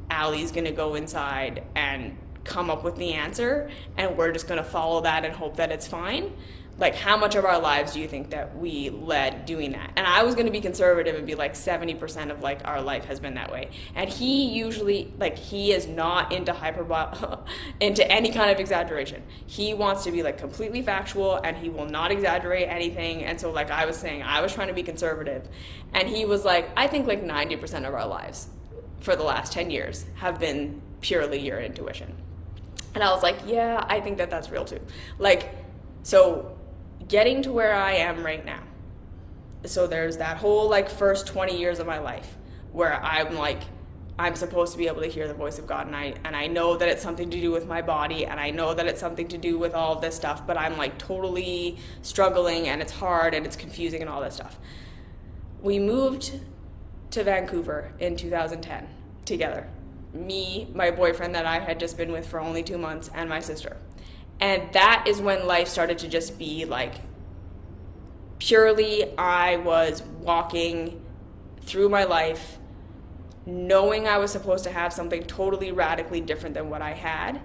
A: Allie's gonna go inside and come up with the answer, and we're just going to follow that and hope that it's fine. Like how much of our lives do you think that we led doing that? And I was going to be conservative and be like 70% of like our life has been that way. And he usually, like he is not into into any kind of exaggeration. He wants to be like completely factual and he will not exaggerate anything. And so like I was saying, I was trying to be conservative, and he was like, I think like 90% of our lives for the last 10 years have been purely your intuition. And I was like, yeah, I think that that's real too. Like, so getting to where I am right now. So there's that whole like first 20 years of my life where I'm like, I'm supposed to be able to hear the voice of God, and I know that it's something to do with my body, and I know that it's something to do with all of this stuff, but I'm like totally struggling, and it's hard and it's confusing and all this stuff. We moved to Vancouver in 2010 together. Me, my boyfriend that I had just been with for only 2 months, and my sister. And that is when life started to just be like purely I was walking through my life knowing I was supposed to have something totally radically different than what I had,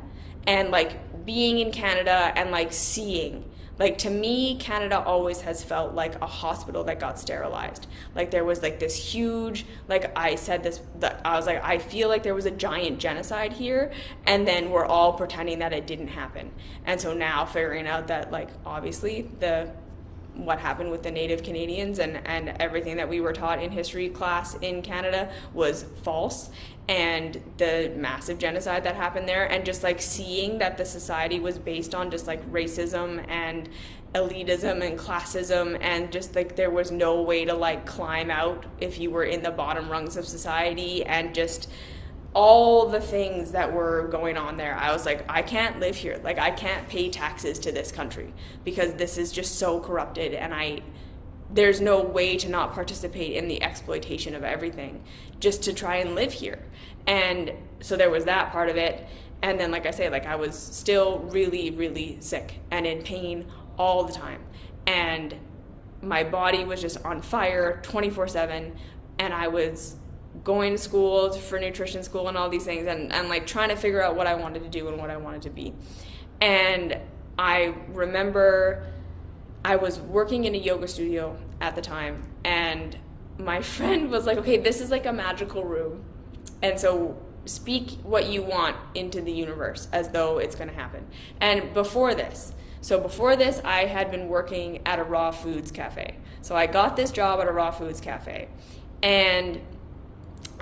A: and like being in Canada and like seeing Like, to me, Canada always has felt like a hospital that got sterilized. Like, there was like this huge, like I said this, I was like, I feel like there was a giant genocide here, and then we're all pretending that it didn't happen. And so now figuring out that, like, obviously what happened with the Native Canadians and everything that we were taught in history class in Canada was false, and the massive genocide that happened there, and just like seeing that the society was based on just like racism and elitism and classism, and just like there was no way to like climb out if you were in the bottom rungs of society, and just all the things that were going on there. I was like, I can't live here. Like, I can't pay taxes to this country because this is just so corrupted, and there's no way to not participate in the exploitation of everything just to try and live here. And so there was that part of it. And then, like I say, like I was still really, really sick and in pain all the time. And my body was just on fire 24/7. And I was going to school for nutrition school and all these things, and like trying to figure out what I wanted to do and what I wanted to be. And I remember I was working in a yoga studio at the time, and my friend was like, okay, this is like a magical room, and so speak what you want into the universe as though it's going to happen. And before this, I had been working at a raw foods cafe. So I got this job at a raw foods cafe, and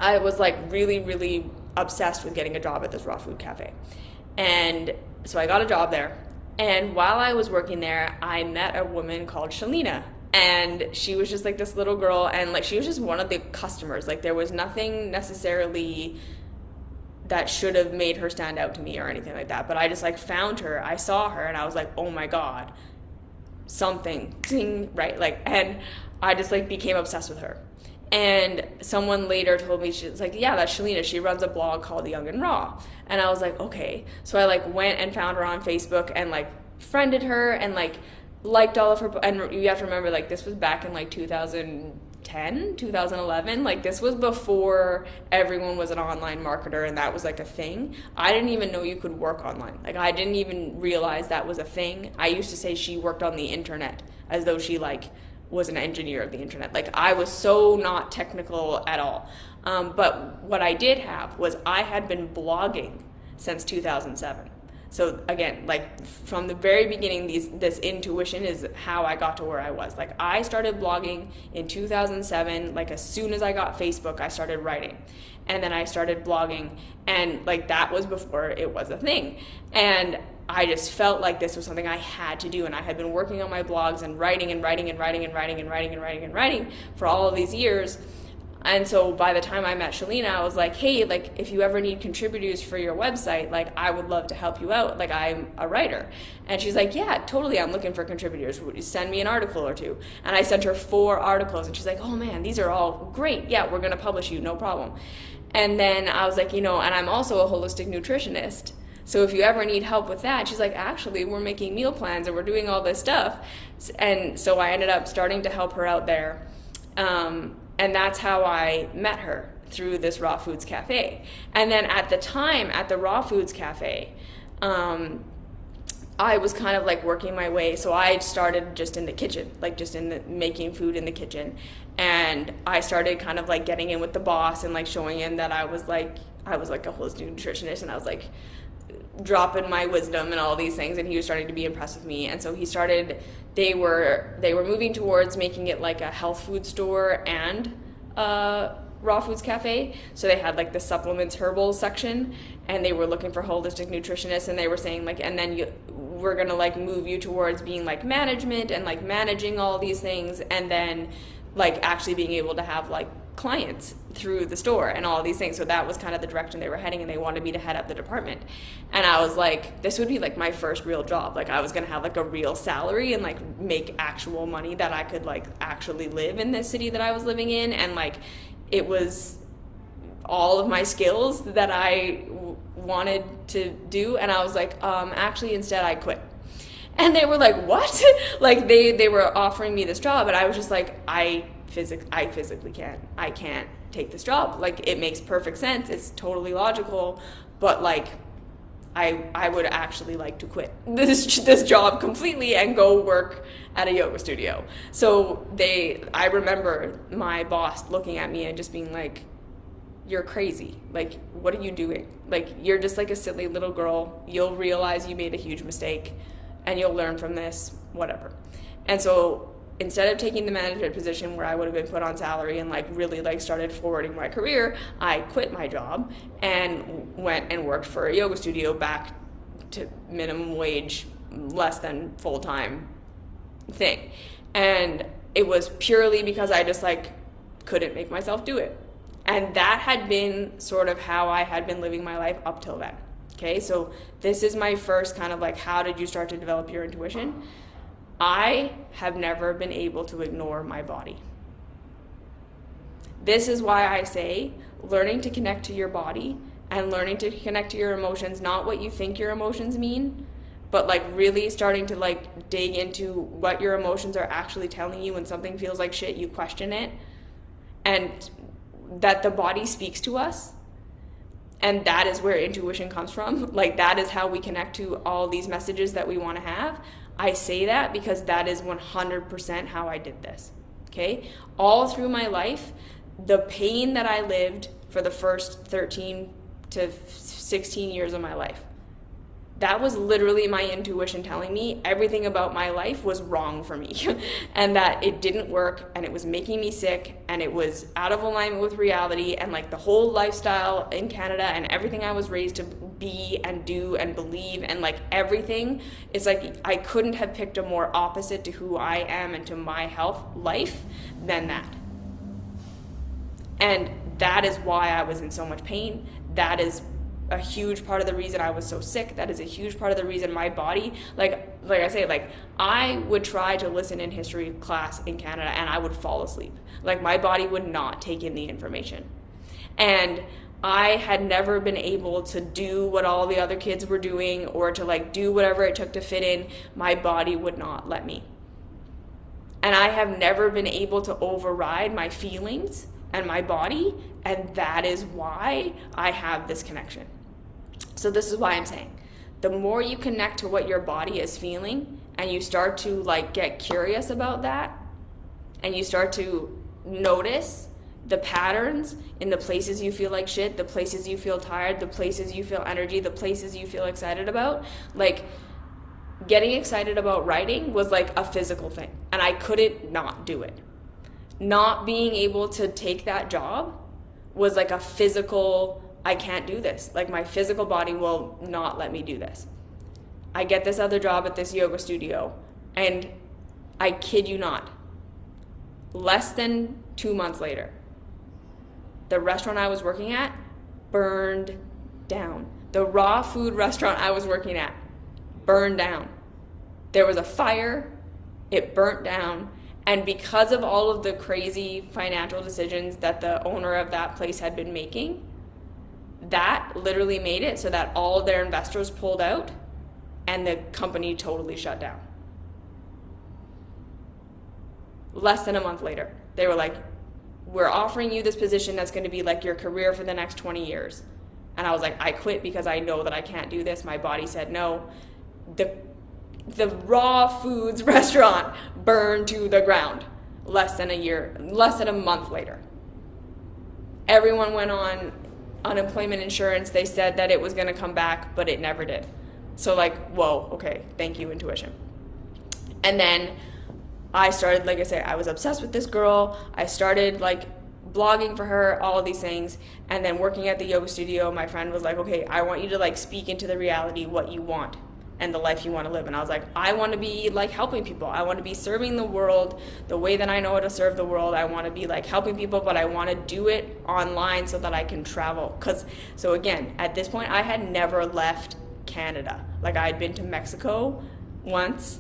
A: I was like really, really obsessed with getting a job at this raw food cafe. And so I got a job there. And while I was working there, I met a woman called Shalina. And she was just like this little girl, and like she was just one of the customers. Like, there was nothing necessarily that should have made her stand out to me or anything like that. But I just like found her, I saw her, and I was like, oh my God, something, right? Like, and I just like became obsessed with her. And someone later told me, she was like, yeah, that's Shalina. She runs a blog called Young and Raw. And I was like, okay. So I like went and found her on Facebook and like friended her and like liked all of her. And you have to remember, like, this was back in like 2010, 2011. Like, this was before everyone was an online marketer and that was like a thing. I didn't even know you could work online. Like, I didn't even realize that was a thing. I used to say she worked on the internet as though she like was an engineer of the internet. Like, I was so not technical at all. But what I did have was I had been blogging since 2007. So again, like from the very beginning, this intuition is how I got to where I was. Like, I started blogging in 2007. Like, as soon as I got Facebook, I started writing. And then I started blogging, and like that was before it was a thing. And I just felt like this was something I had to do, and I had been working on my blogs and writing for all of these years. And so by the time I met Shalina, I was like, hey, like, if you ever need contributors for your website, like, I would love to help you out. Like, I'm a writer. And she's like, yeah, totally, I'm looking for contributors. Would you send me an article or two? And I sent her 4 articles, and she's like, oh man, these are all great. Yeah, we're going to publish you, no problem. And then I was like, and I'm also a holistic nutritionist. So if you ever need help with that, she's like, actually, we're making meal plans and we're doing all this stuff. And so I ended up starting to help her out there. And that's how I met her, through this Raw Foods Cafe. And then at the time, at the Raw Foods Cafe, I was kind of like working my way. So I started just in the kitchen, like just making food in the kitchen. And I started kind of like getting in with the boss and like showing him that I was like a holistic nutritionist, and I was like dropping my wisdom and all these things, and he was starting to be impressed with me. And so they were moving towards making it like a health food store and Raw Foods Cafe. So they had like the supplements herbal section, and they were looking for holistic nutritionists, and they were saying like, and then we're gonna like move you towards being like management and like managing all these things, and then like actually being able to have like clients through the store and all these things. So that was kind of the direction they were heading, and they wanted me to head up the department. And I was like, this would be like my first real job. Like, I was gonna have like a real salary and like make actual money that I could like actually live in this city that I was living in. And like, it was all of my skills that I wanted to do. And I was like, actually, instead I quit. And they were like, what? Like, they were offering me this job, and I was just like, I physically can't. I can't take this job. Like, it makes perfect sense. It's totally logical, but like, I would actually like to quit this job completely and go work at a yoga studio. So I remember my boss looking at me and just being like, you're crazy. Like, what are you doing? Like, you're just like a silly little girl. You'll realize you made a huge mistake and you'll learn from this, whatever. And so instead of taking the management position where I would have been put on salary and like really like started forwarding my career, I quit my job and went and worked for a yoga studio back to minimum wage, less than full-time thing. And it was purely because I just like couldn't make myself do it. And that had been sort of how I had been living my life up till then. Okay, so this is my first kind of like, how did you start to develop your intuition? I have never been able to ignore my body. This is why I say learning to connect to your body and learning to connect to your emotions, not what you think your emotions mean, but like really starting to like dig into what your emotions are actually telling you. When something feels like shit, you question it, and that the body speaks to us. And that is where intuition comes from. Like, that is how we connect to all these messages that we want to have. I say that because that is 100% how I did this, okay? All through my life, the pain that I lived for the first 13 to 16 years of my life, that was literally my intuition telling me everything about my life was wrong for me and that it didn't work and it was making me sick and it was out of alignment with reality, and like the whole lifestyle in Canada and everything I was raised to be and do and believe and like everything, it's like I couldn't have picked a more opposite to who I am and to my health life than that. And that is why I was in so much pain. That is a huge part of the reason I was so sick. That is a huge part of the reason my body, like I say, like I would try to listen in history class in Canada and I would fall asleep. Like my body would not take in the information. And I had never been able to do what all the other kids were doing or to like do whatever it took to fit in. My body would not let me. And I have never been able to override my feelings and my body, and that is why I have this connection. So this is why I'm saying, the more you connect to what your body is feeling and you start to like get curious about that and you start to notice the patterns in the places you feel like shit, the places you feel tired, the places you feel energy, the places you feel excited about, like getting excited about writing was like a physical thing and I couldn't not do it. Not being able to take that job was like a physical, I can't do this. Like my physical body will not let me do this. I get this other job at this yoga studio and I kid you not, less than 2 months later, the restaurant I was working at burned down. The raw food restaurant I was working at burned down. There was a fire, it burnt down. And because of all of the crazy financial decisions that the owner of that place had been making, that literally made it so that all of their investors pulled out and the company totally shut down. Less than a month later, they were like, we're offering you this position that's going to be like your career for the next 20 years. And I was like, I quit because I know that I can't do this. My body said no. The raw foods restaurant burned to the ground less than a month later. Everyone went on unemployment insurance. They said that it was going to come back, but it never did. So like, whoa, okay, thank you, intuition. And then I started, like I say, I was obsessed with this girl. I started like blogging for her, all of these things. And then working at the yoga studio, my friend was like, okay, I want you to like speak into the reality what you want and the life you want to live. And I was like, I want to be like helping people. I want to be serving the world the way that I know how to serve the world. I want to be like helping people, but I want to do it online so that I can travel. So again, at this point, I had never left Canada. Like I had been to Mexico once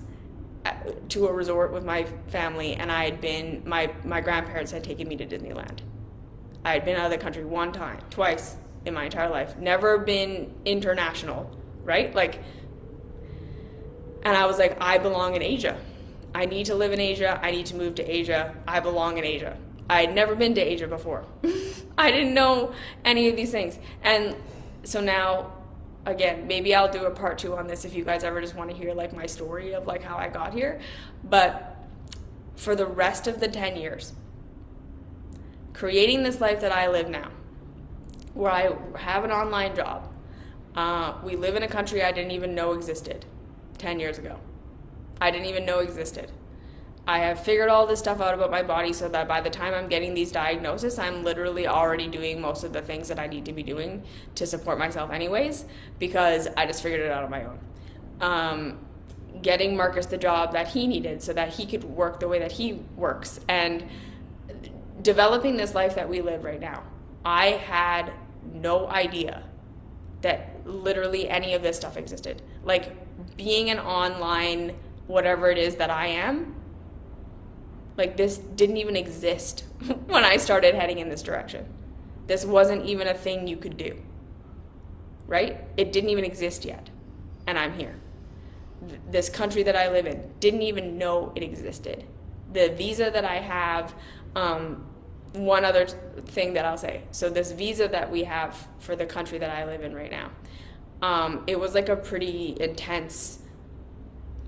A: to a resort with my family, and I had been, my grandparents had taken me to Disneyland. I had been out of the country twice in my entire life. Never been international, right? Like, and I was like, I belong in Asia. I need to live in Asia. I need to move to Asia. I belong in Asia. I had never been to Asia before. I didn't know any of these things. And so now again, maybe I'll do a part 2 on this if you guys ever just want to hear like my story of like how I got here. But for the rest of the 10 years, creating this life that I live now, where I have an online job, we live in a country I didn't even know existed 10 years ago. I didn't even know existed. I have figured all this stuff out about my body so that by the time I'm getting these diagnoses, I'm literally already doing most of the things that I need to be doing to support myself anyways, because I just figured it out on my own. Getting Marcus the job that he needed so that he could work the way that he works, and developing this life that we live right now. I had no idea that literally any of this stuff existed. Like being an online whatever it is that I am, like this didn't even exist when I started heading in this direction. This wasn't even a thing you could do, right? It didn't even exist yet, and I'm here. This country that I live in didn't even know it existed. The visa that I have, one other thing that I'll say. So this visa that we have for the country that I live in right now, it was like a pretty intense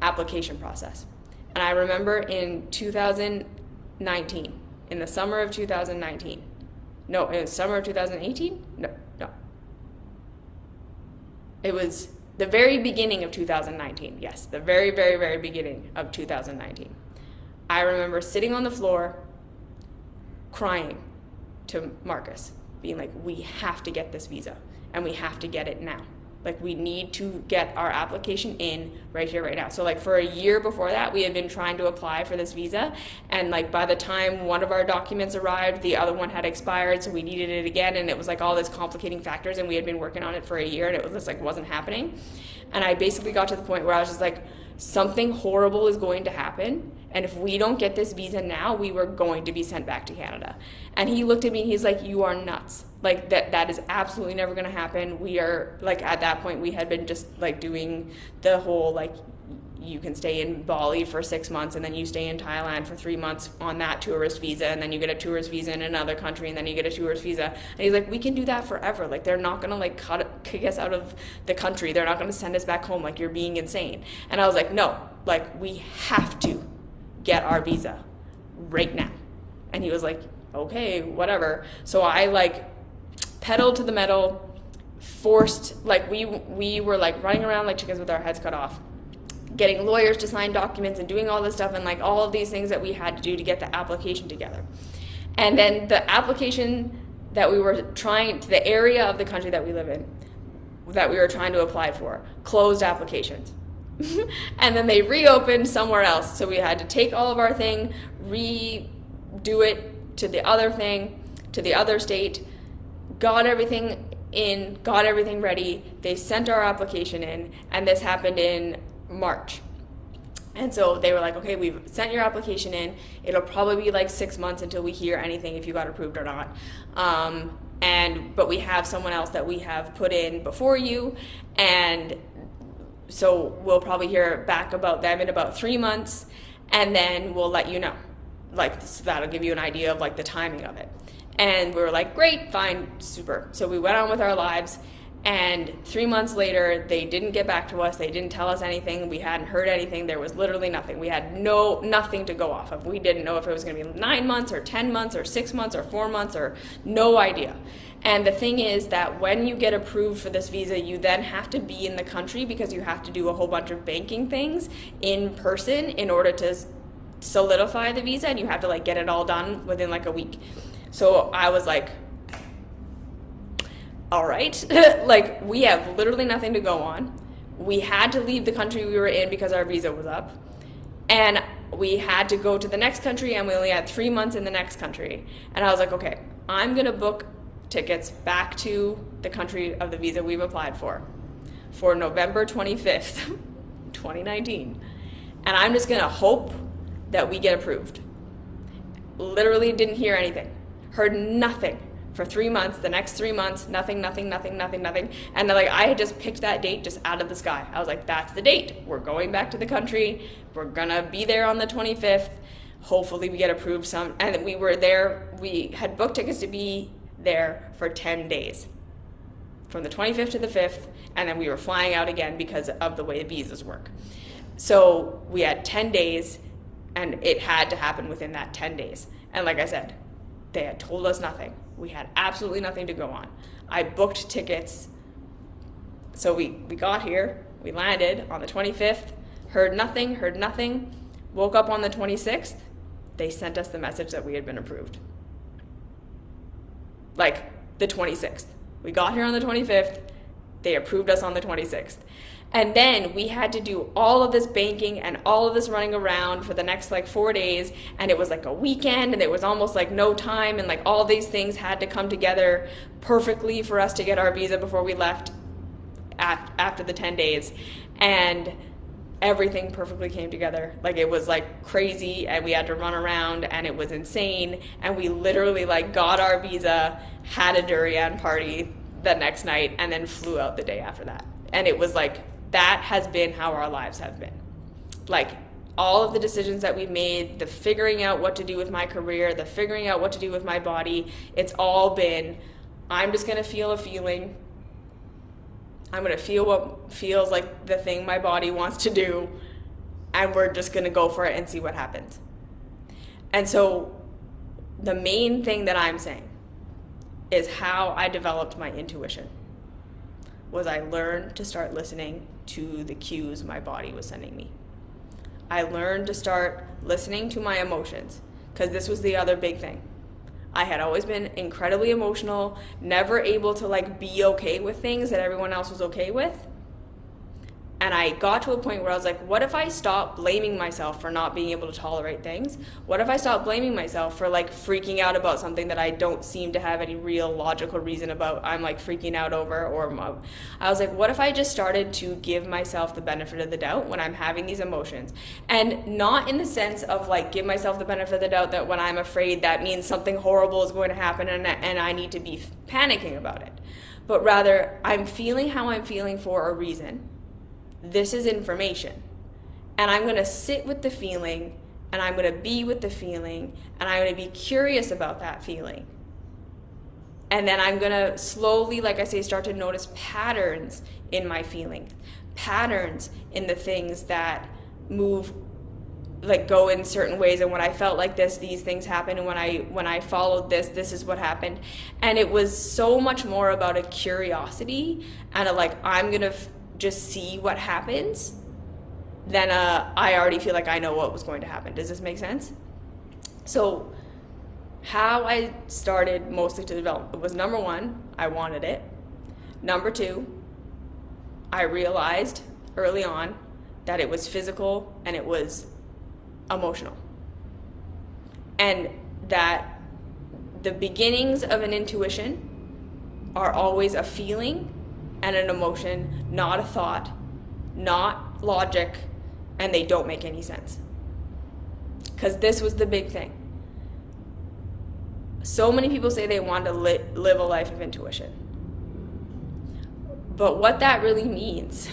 A: application process. And I remember in 2019, in the summer of 2019, no, in the summer of 2018? No. It was the very beginning of 2019. Yes, the very, very, very beginning of 2019. I remember sitting on the floor crying to Marcus, being like, we have to get this visa, and we have to get it now. Like, we need to get our application in right here, right now. So like for a year before that, we had been trying to apply for this visa. And like by the time one of our documents arrived, the other one had expired. So we needed it again. And it was like all this complicating factors. And we had been working on it for a year, and it was just like wasn't happening. And I basically got to the point where I was just like, something horrible is going to happen. And if we don't get this visa now, we were going to be sent back to Canada. And he looked at me and he's like, you are nuts. Like that is absolutely never going to happen. We are like, at that point we had been just like doing the whole, like, you can stay in Bali for 6 months and then you stay in Thailand for 3 months on that tourist visa, and then you get a tourist visa in another country, and then you get a tourist visa. And he's like, we can do that forever. Like, they're not going to like kick us out of the country. They're not going to send us back home. Like, you're being insane. And I was like, no, like, we have to get our visa right now. And he was like, okay, whatever. So I like pedaled to the metal, forced, like we were like running around like chickens with our heads cut off, getting lawyers to sign documents and doing all this stuff and like all of these things that we had to do to get the application together. And then the application that we were trying, to the area of the country that we live in, that we were trying to apply for, closed applications. And then they reopened somewhere else. So we had to take all of our thing, redo it to the other thing, to the other state, got everything in, got everything ready. They sent our application in, and this happened in March. And so they were like, okay, we've sent your application in. It'll probably be like 6 months until we hear anything if you got approved or not. But we have someone else that we have put in before you, and so we'll probably hear back about them in about 3 months, and then we'll let you know. Like, so that'll give you an idea of like the timing of it. And we were like, great, fine, super. So we went on with our lives, and 3 months later, they didn't get back to us. They didn't tell us anything. We hadn't heard anything. There was literally nothing. We had nothing to go off of. We didn't know if it was going to be 9 months or 10 months or 6 months or 4 months, or no idea. And the thing is that when you get approved for this visa, you then have to be in the country, because you have to do a whole bunch of banking things in person in order to solidify the visa, and you have to like get it all done within like a week. So I was like, all right, like, we have literally nothing to go on. We had to leave the country we were in because our visa was up, and we had to go to the next country, and we only had 3 months in the next country. And I was like, okay, I'm gonna book tickets back to the country of the visa we've applied for November 25th, 2019. And I'm just gonna hope that we get approved. Literally didn't hear anything, heard nothing for 3 months. The next 3 months, nothing. And like, I had just picked that date just out of the sky. I was like, that's the date. We're going back to the country. We're gonna be there on the 25th. Hopefully we get approved and we were there. We had booked tickets to be there for 10 days. from the 25th to the 5th, and then we were flying out again because of the way the visas work. So we had 10 days, and it had to happen within that 10 days. And like I said, they had told us nothing. We had absolutely nothing to go on. I booked tickets. So we got here, we landed on the 25th, heard nothing, woke up on the 26th, they sent us the message that we had been approved. Like the 26th. We got here on the 25th, they approved us on the 26th. And then we had to do all of this banking and all of this running around for the next like 4 days, and it was like a weekend, and it was almost like no time, and like all these things had to come together perfectly for us to get our visa before we left after the 10 days. And everything perfectly came together. Like it was like crazy, and we had to run around, and it was insane, and we literally like got our visa, had a durian party the next night, and then flew out the day after that. And it was like, that has been how our lives have been. Like all of the decisions that we've made, the figuring out what to do with my career, the figuring out what to do with my body, it's all been, I'm just gonna feel a feeling. I'm gonna feel what feels like the thing my body wants to do, and we're just gonna go for it and see what happens. And so the main thing that I'm saying is how I developed my intuition was I learned to start listening to the cues my body was sending me. I learned to start listening to my emotions, because this was the other big thing. I had always been incredibly emotional, never able to like be okay with things that everyone else was okay with. And I got to a point where I was like, what if I stop blaming myself for not being able to tolerate things? What if I stop blaming myself for like freaking out about something that I don't seem to have any real logical reason about, I'm like freaking out over? I was like, what if I just started to give myself the benefit of the doubt when I'm having these emotions? And not in the sense of like give myself the benefit of the doubt that when I'm afraid that means something horrible is going to happen and I need to be panicking about it. But rather, I'm feeling how I'm feeling for a reason. This is information, and I'm going to sit with the feeling, and I'm going to be with the feeling, and I'm going to be curious about that feeling. And then I'm going to slowly, like I say, start to notice patterns in my feeling, patterns in the things that move, like go in certain ways. And when I felt like this, these things happened. And when I followed this, this is what happened. And it was so much more about a curiosity and a like, I'm going to just see what happens, then I already feel like I know what was going to happen. Does this make sense? So how I started mostly to develop was, number one, I wanted it. Number two, I realized early on that it was physical and it was emotional. And that the beginnings of an intuition are always a feeling and an emotion, not a thought, not logic, and they don't make any sense. Because this was the big thing. So many people say they want to live a life of intuition. But what that really means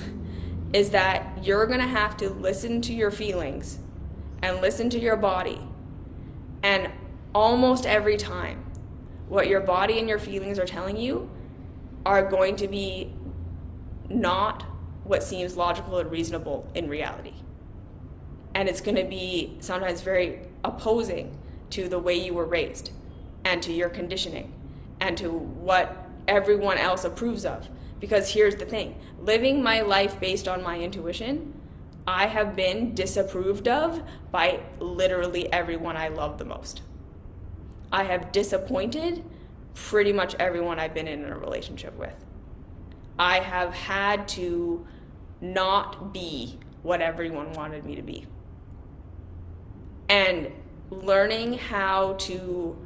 A: is that you're going to have to listen to your feelings and listen to your body. And almost every time, what your body and your feelings are telling you are going to be not what seems logical and reasonable in reality. And it's going to be sometimes very opposing to the way you were raised and to your conditioning and to what everyone else approves of. Because here's the thing, living my life based on my intuition, I have been disapproved of by literally everyone I love the most. I have disappointed pretty much everyone I've been in a relationship with. I have had to not be what everyone wanted me to be. And learning how to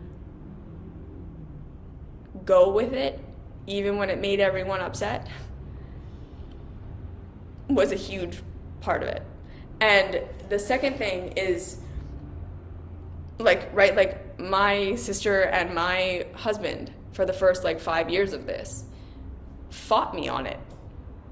A: go with it, even when it made everyone upset, was a huge part of it. And the second thing is, like my sister and my husband, for the first 5 years of this, fought me on it,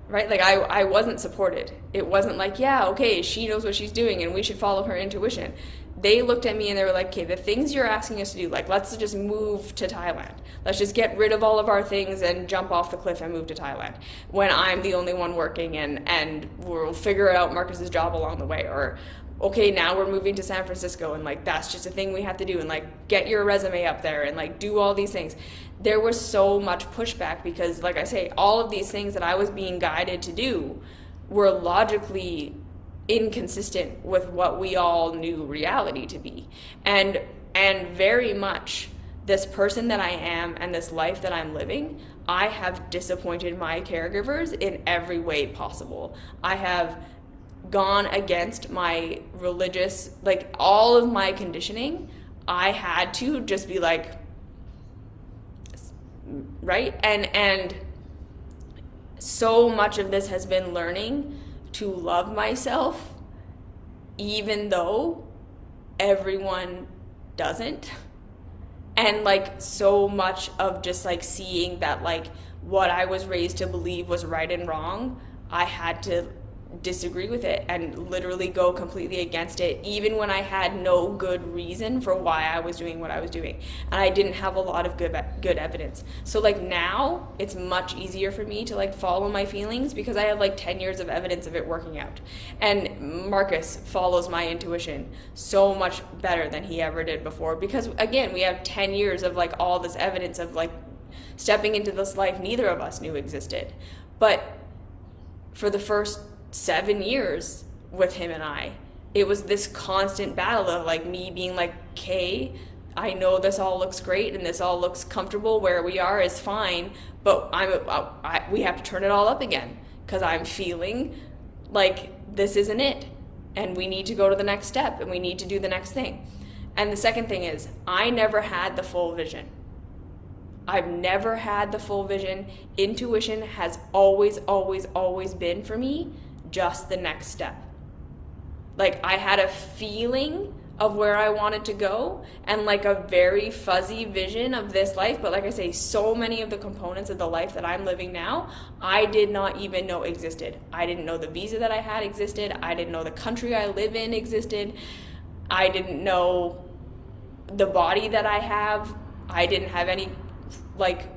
A: right? I wasn't supported. It wasn't like, yeah, okay, she knows what she's doing and we should follow her intuition. they looked at me and they were like, okay, the things you're asking us to do, like, let's just move to Thailand. Let's just get rid of all of our things and jump off the cliff and move to Thailand when I'm the only one working, and we'll figure out Marcus's job along the way. Or, okay, now we're moving to San Francisco, and like, that's just a thing we have to do, and like, get your resume up there and like do all these things. There was so much pushback because, like I say, all of these things that I was being guided to do were logically inconsistent with what we all knew reality to be. And very much this person that I am and this life that I'm living, I have disappointed my caregivers in every way possible. I have gone against my religious, like all of my conditioning. I had to just be like, right? And so much of this has been learning to love myself, even though everyone doesn't. And like, so much of just like seeing that like what I was raised to believe was right and wrong, I had to disagree with it and literally go completely against it, even when I had no good reason for why I was doing what I was doing, and I didn't have a lot of good evidence. So like, now it's much easier for me to like follow my feelings because I have like 10 years of evidence of it working out. And Marcus follows my intuition so much better than he ever did before, because again, we have 10 years of like all this evidence of like stepping into this life neither of us knew existed. But for the first 7 years with him and I, it was this constant battle of like me being like, okay, I know this all looks great and this all looks comfortable, where we are is fine, but we have to turn it all up again because I'm feeling like this isn't it, and we need to go to the next step and we need to do the next thing. And the second thing is, I never had the full vision. I've never had the full vision. Intuition has always, always, always been for me just the next step. Like, I had a feeling of where I wanted to go and like a very fuzzy vision of this life, but like I say, so many of the components of the life that I'm living now, I did not even know existed. I didn't know the visa that I had existed. I didn't know the country I live in existed. I didn't know the body that I have. I didn't have any like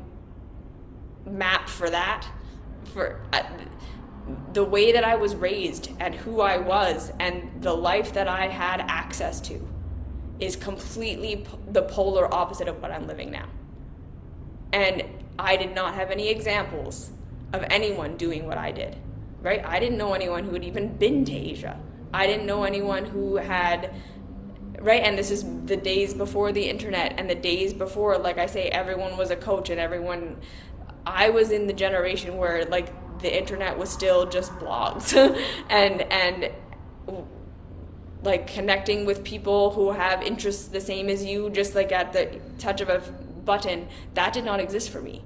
A: map for that. The way that I was raised and who I was and the life that I had access to is completely the polar opposite of what I'm living now. And I did not have any examples of anyone doing what I did, right? I didn't know anyone who had even been to Asia. I didn't know anyone who had, right? And this is the days before the internet and the days before, like I say, everyone was a coach and everyone, I was in the generation where like the internet was still just blogs and like connecting with people who have interests the same as you, just like at the touch of a button. That did not exist for me.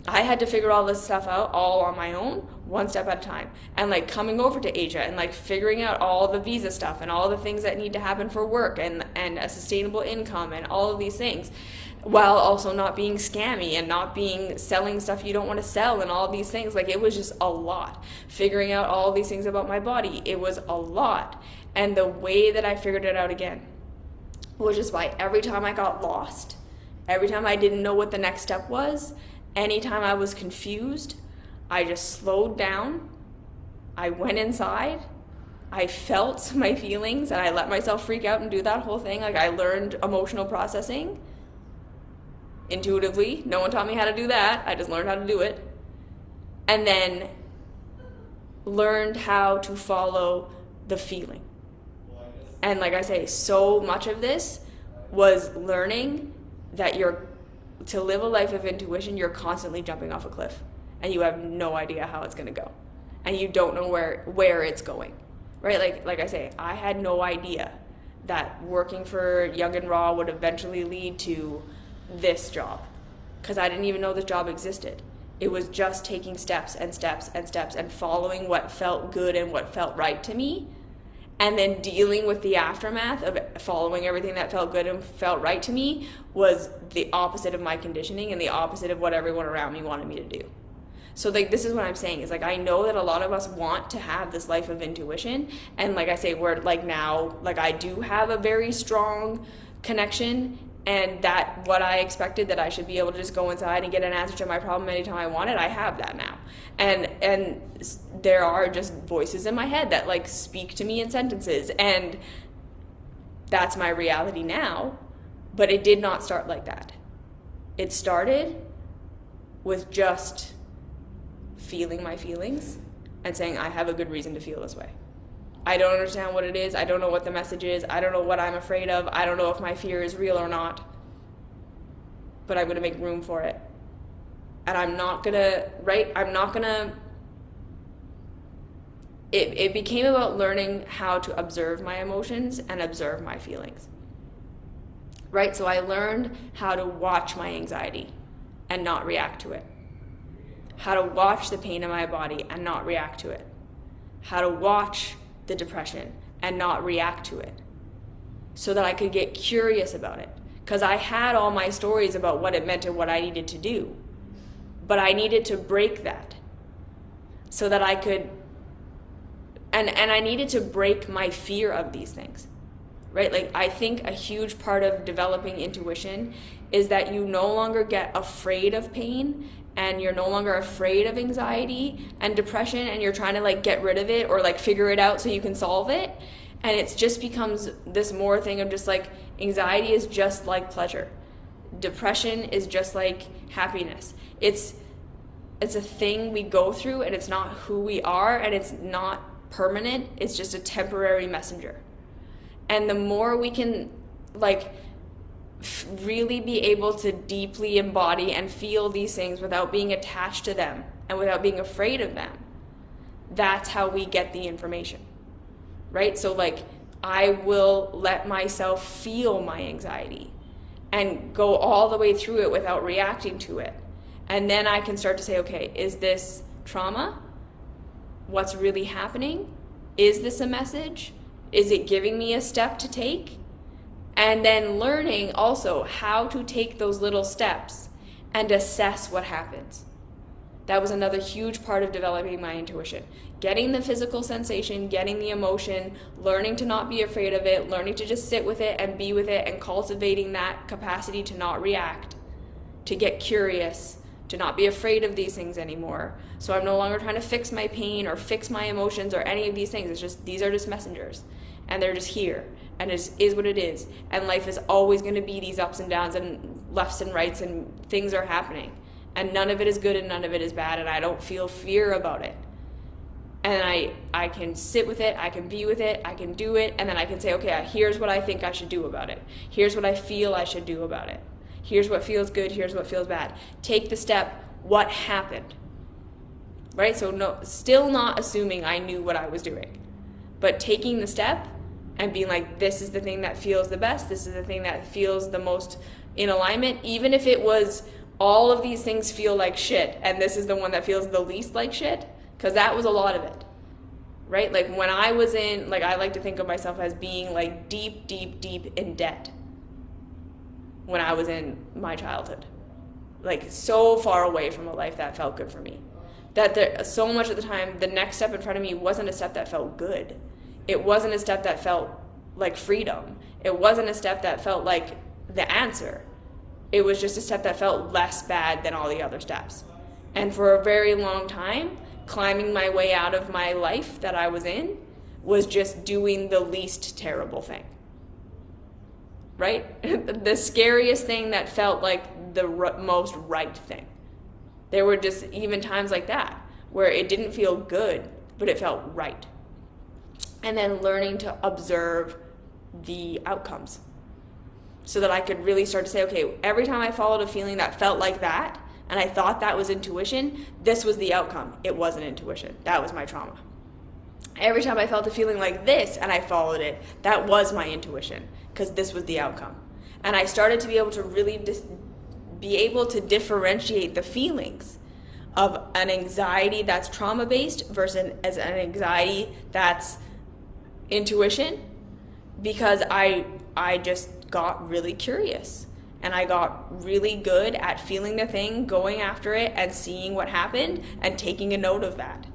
A: I had to figure all this stuff out all on my own, one step at a time. And like coming over to Asia and like figuring out all the visa stuff and all the things that need to happen for work and a sustainable income and all of these things, while also not being scammy and not being selling stuff you don't want to sell and all these things. Like, it was just a lot. Figuring out all these things about my body, it was a lot. And the way that I figured it out again was just by every time I got lost, every time I didn't know what the next step was, anytime I was confused, I just slowed down, I went inside, I felt my feelings, and I let myself freak out and do that whole thing. Like, I learned emotional processing intuitively. No one taught me how to do that. I just learned how to do it. And then learned how to follow the feeling. And like I say, so much of this was learning that to live a life of intuition, you're constantly jumping off a cliff and you have no idea how it's going to go. And you don't know where it's going, right? Like I say, I had no idea that working for Young and Raw would eventually lead to this job, because I didn't even know this job existed. It was just taking steps and steps and steps and following what felt good and what felt right to me, and then dealing with the aftermath of following everything that felt good and felt right to me was the opposite of my conditioning and the opposite of what everyone around me wanted me to do. So like, this is what I'm saying is like, I know that a lot of us want to have this life of intuition. And like I say, we're like now, like I do have a very strong connection, and that what I expected, that I should be able to just go inside and get an answer to my problem anytime I want it, I have that now. And there are just voices in my head that like speak to me in sentences, and that's my reality now. But it did not start like that. It started with just feeling my feelings and saying, I have a good reason to feel this way. I don't understand what it is. I don't know what the message is. I don't know what I'm afraid of. I don't know if my fear is real or not. But I'm going to make room for it. And I'm not going to, it became about learning how to observe my emotions and observe my feelings. Right? So I learned how to watch my anxiety and not react to it. How to watch the pain in my body and not react to it. How to watch the depression and not react to it, so that I could get curious about it. Because I had all my stories about what it meant and what I needed to do, but I needed to break that so that I could, and I needed to break my fear of these things, right? Like, I think a huge part of developing intuition is that you no longer get afraid of pain, and you're no longer afraid of anxiety and depression, and you're trying to like get rid of it or like figure it out so you can solve it. And it just becomes this more thing of just like, anxiety is just like pleasure. Depression is just like happiness. It's a thing we go through, and it's not who we are, and it's not permanent. It's just a temporary messenger. And the more we can like really be able to deeply embody and feel these things without being attached to them and without being afraid of them, that's how we get the information, right? So like, I will let myself feel my anxiety and go all the way through it without reacting to it. And then I can start to say, okay, is this trauma? What's really happening? Is this a message? Is it giving me a step to take? And then learning also how to take those little steps and assess what happens. That was another huge part of developing my intuition. Getting the physical sensation, getting the emotion, learning to not be afraid of it, learning to just sit with it and be with it, and cultivating that capacity to not react, to get curious, to not be afraid of these things anymore. So I'm no longer trying to fix my pain or fix my emotions or any of these things. It's just, these are just messengers, and they're just here. And it is what it is. And life is always going to be these ups and downs and lefts and rights, and things are happening. And none of it is good and none of it is bad, and I don't feel fear about it. And I can sit with it, I can be with it, I can do it, and then I can say, okay, here's what I think I should do about it. Here's what I feel I should do about it. Here's what feels good, here's what feels bad. Take the step, what happened? Right? So no, still not assuming I knew what I was doing, but taking the step and being like, this is the thing that feels the best, this is the thing that feels the most in alignment, even if it was all of these things feel like shit, and this is the one that feels the least like shit, because that was a lot of it, right? Like when I was in, like I like to think of myself as being like deep, deep, deep in debt when I was in my childhood, like so far away from a life that felt good for me, that there, so much of the time, the next step in front of me wasn't a step that felt good. It wasn't a step that felt like freedom. It wasn't a step that felt like the answer. It was just a step that felt less bad than all the other steps. And for a very long time, climbing my way out of my life that I was in was just doing the least terrible thing. Right? The scariest thing that felt like the most right thing. There were just even times like that where it didn't feel good, but it felt right. And then learning to observe the outcomes so that I could really start to say, okay, every time I followed a feeling that felt like that, and I thought that was intuition, this was the outcome. It wasn't intuition. That was my trauma. Every time I felt a feeling like this and I followed it, that was my intuition, because this was the outcome. And I started to be able to really be able to differentiate the feelings of an anxiety that's trauma-based versus an anxiety that's intuition, because I just got really curious And I got really good at feeling the thing, going after it, and seeing what happened, and taking a note of that.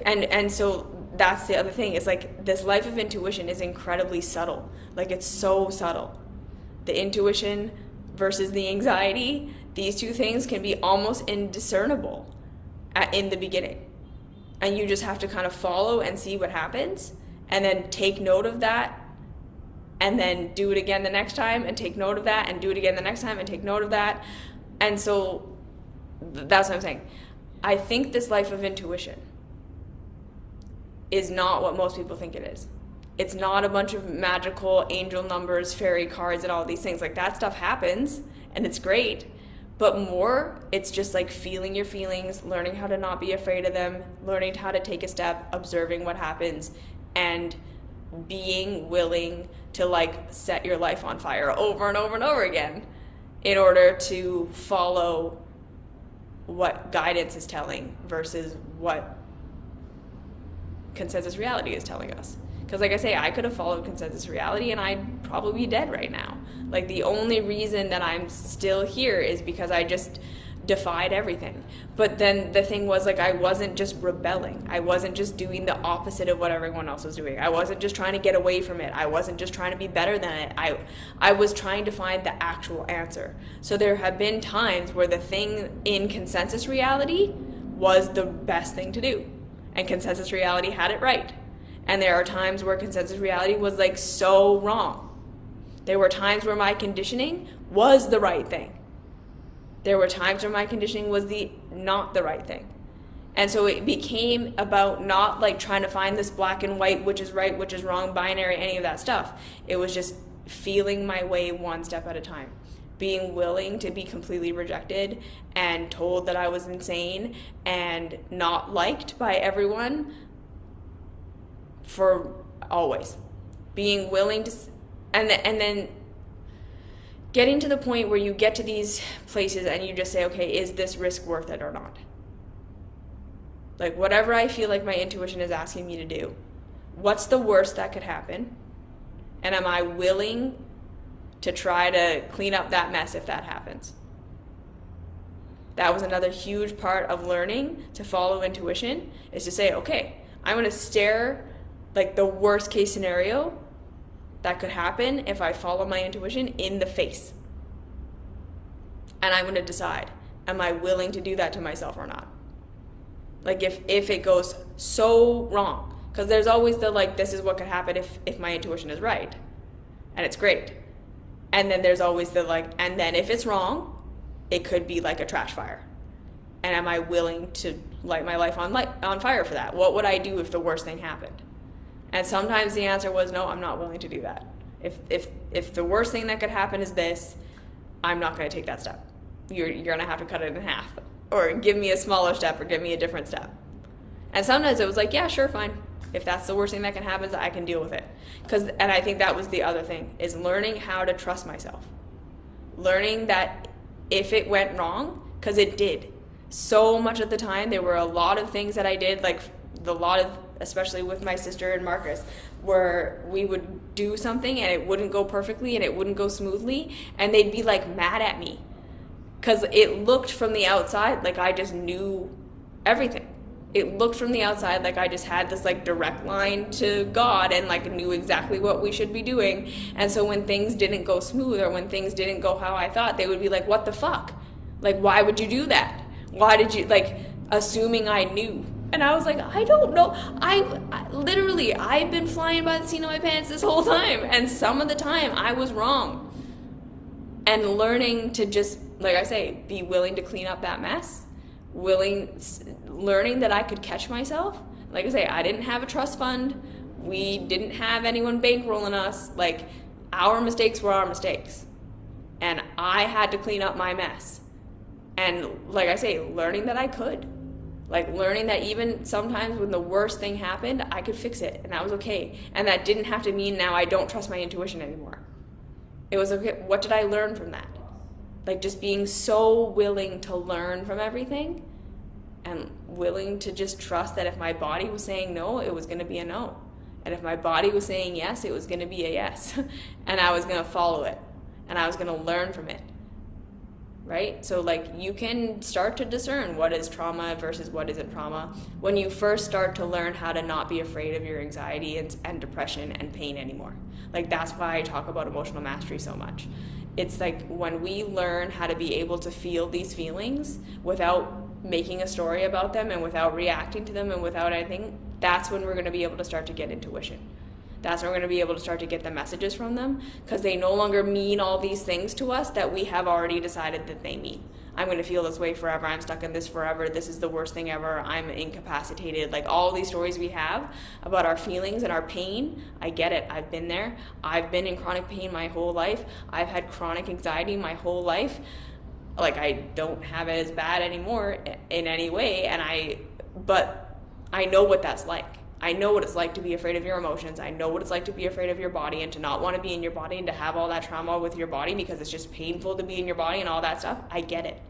A: And so that's the other thing, is like this life of intuition is incredibly subtle. Like, it's so subtle. The intuition versus the anxiety, these two things can be almost indiscernible in the beginning. And you just have to kind of follow and see what happens, and then take note of that, and then do it again the next time, and take note of that, and do it again the next time, and take note of that. And so that's what I'm saying. I think this life of intuition is not what most people think it is. It's not a bunch of magical angel numbers, fairy cards, and all these things. Like, that stuff happens, and it's great. But more, it's just like feeling your feelings, learning how to not be afraid of them, learning how to take a step, observing what happens, and being willing to like set your life on fire over and over and over again in order to follow what guidance is telling versus what consensus reality is telling us. Because like I say, I could have followed consensus reality and I'd probably be dead right now. Like, the only reason that I'm still here is because I just defied everything. But then the thing was, like, I wasn't just rebelling. I wasn't just doing the opposite of what everyone else was doing. I wasn't just trying to get away from it. I wasn't just trying to be better than it. I was trying to find the actual answer. So there have been times where the thing in consensus reality was the best thing to do, and consensus reality had it right. And there are times where consensus reality was like so wrong. There were times where my conditioning was the right thing. There were times where my conditioning was not the right thing. And so it became about not like trying to find this black and white, which is right, which is wrong, binary, any of that stuff. It was just feeling my way one step at a time. Being willing to be completely rejected and told that I was insane and not liked by everyone for always. Being willing to, and then getting to the point where you get to these places and you just say, okay, is this risk worth it or not? Like, whatever I feel like my intuition is asking me to do, what's the worst that could happen? And am I willing to try to clean up that mess if that happens? That was another huge part of learning to follow intuition, is to say, okay, I'm going to stare like the worst case scenario that could happen if I follow my intuition in the face. And I'm going to decide, am I willing to do that to myself or not? Like, if it goes so wrong, because there's always the like, this is what could happen if my intuition is right, and it's great. And then there's always the like, and then if it's wrong, it could be like a trash fire. And am I willing to light my life on fire for that? What would I do if the worst thing happened? And sometimes the answer was, no, I'm not willing to do that. If the worst thing that could happen is this, I'm not going to take that step. You're going to have to cut it in half, or give me a smaller step, or give me a different step. And sometimes it was like, yeah, sure, fine. If that's the worst thing that can happen, I can deal with it. And I think that was the other thing, is learning how to trust myself. Learning that if it went wrong, because it did. So much of the time, there were a lot of things that I did, like especially with my sister and Marcus, where we would do something and it wouldn't go perfectly and it wouldn't go smoothly, and they'd be like mad at me because it looked from the outside like I just knew everything. It looked from the outside like I just had this like direct line to God and like knew exactly what we should be doing. And so when things didn't go smooth, or when things didn't go how I thought, they would be like, what the fuck? Like, why would you do that? Why did you, like, assuming I knew? And I was like, I don't know. I've been flying by the seat of my pants this whole time. And some of the time I was wrong. And learning to just, like I say, be willing to clean up that mess. Learning that I could catch myself. Like I say, I didn't have a trust fund. We didn't have anyone bankrolling us. Like, our mistakes were our mistakes. And I had to clean up my mess. And like I say, learning that I could. Like, learning that even sometimes when the worst thing happened, I could fix it, and that was okay. And that didn't have to mean now I don't trust my intuition anymore. It was okay. What did I learn from that? Like, just being so willing to learn from everything, and willing to just trust that if my body was saying no, it was going to be a no. And if my body was saying yes, it was going to be a yes. And I was going to follow it. and I was going to learn from it. Right? So like you can start to discern what is trauma versus what isn't trauma when you first start to learn how to not be afraid of your anxiety and depression and pain anymore. Like that's why I talk about emotional mastery so much. It's like when we learn how to be able to feel these feelings without making a story about them and without reacting to them and without anything, that's when we're going to be able to start to get intuition. That's when we're going to be able to start to get the messages from them, because they no longer mean all these things to us that we have already decided that they mean. I'm going to feel this way forever. I'm stuck in this forever. This is the worst thing ever. I'm incapacitated. Like all these stories we have about our feelings and our pain, I get it. I've been there. I've been in chronic pain my whole life. I've had chronic anxiety my whole life. Like I don't have it as bad anymore in any way. But I know what that's like. I know what it's like to be afraid of your emotions. I know what it's like to be afraid of your body and to not want to be in your body and to have all that trauma with your body because it's just painful to be in your body and all that stuff. I get it.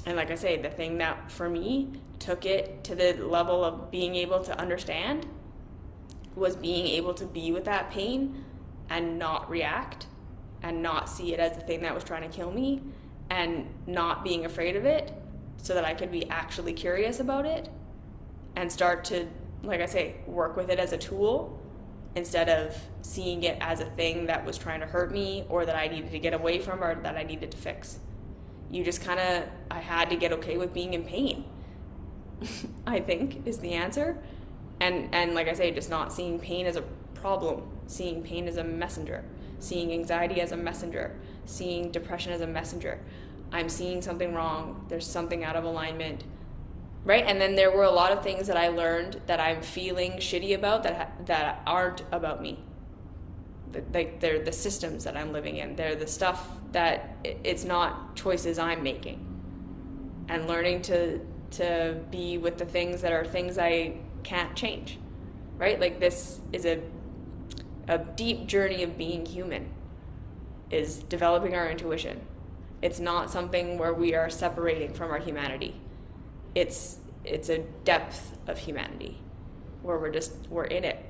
A: And like I say, the thing that for me took it to the level of being able to understand was being able to be with that pain and not react and not see it as the thing that was trying to kill me and not being afraid of it so that I could be actually curious about it and start to, like I say, work with it as a tool instead of seeing it as a thing that was trying to hurt me or that I needed to get away from or that I needed to fix. You just I had to get okay with being in pain, I think is the answer. And like I say, just not seeing pain as a problem, seeing pain as a messenger, seeing anxiety as a messenger, seeing depression as a messenger. I'm seeing something wrong. There's something out of alignment. Right? And then there were a lot of things that I learned that I'm feeling shitty about that aren't about me. Like they're the systems that I'm living in. They're the stuff that it's not choices I'm making. And learning to be with the things that are things I can't change. Right? Like this is a deep journey of being human, is developing our intuition. It's not something where we are separating from our humanity. It's a depth of humanity where we're in it.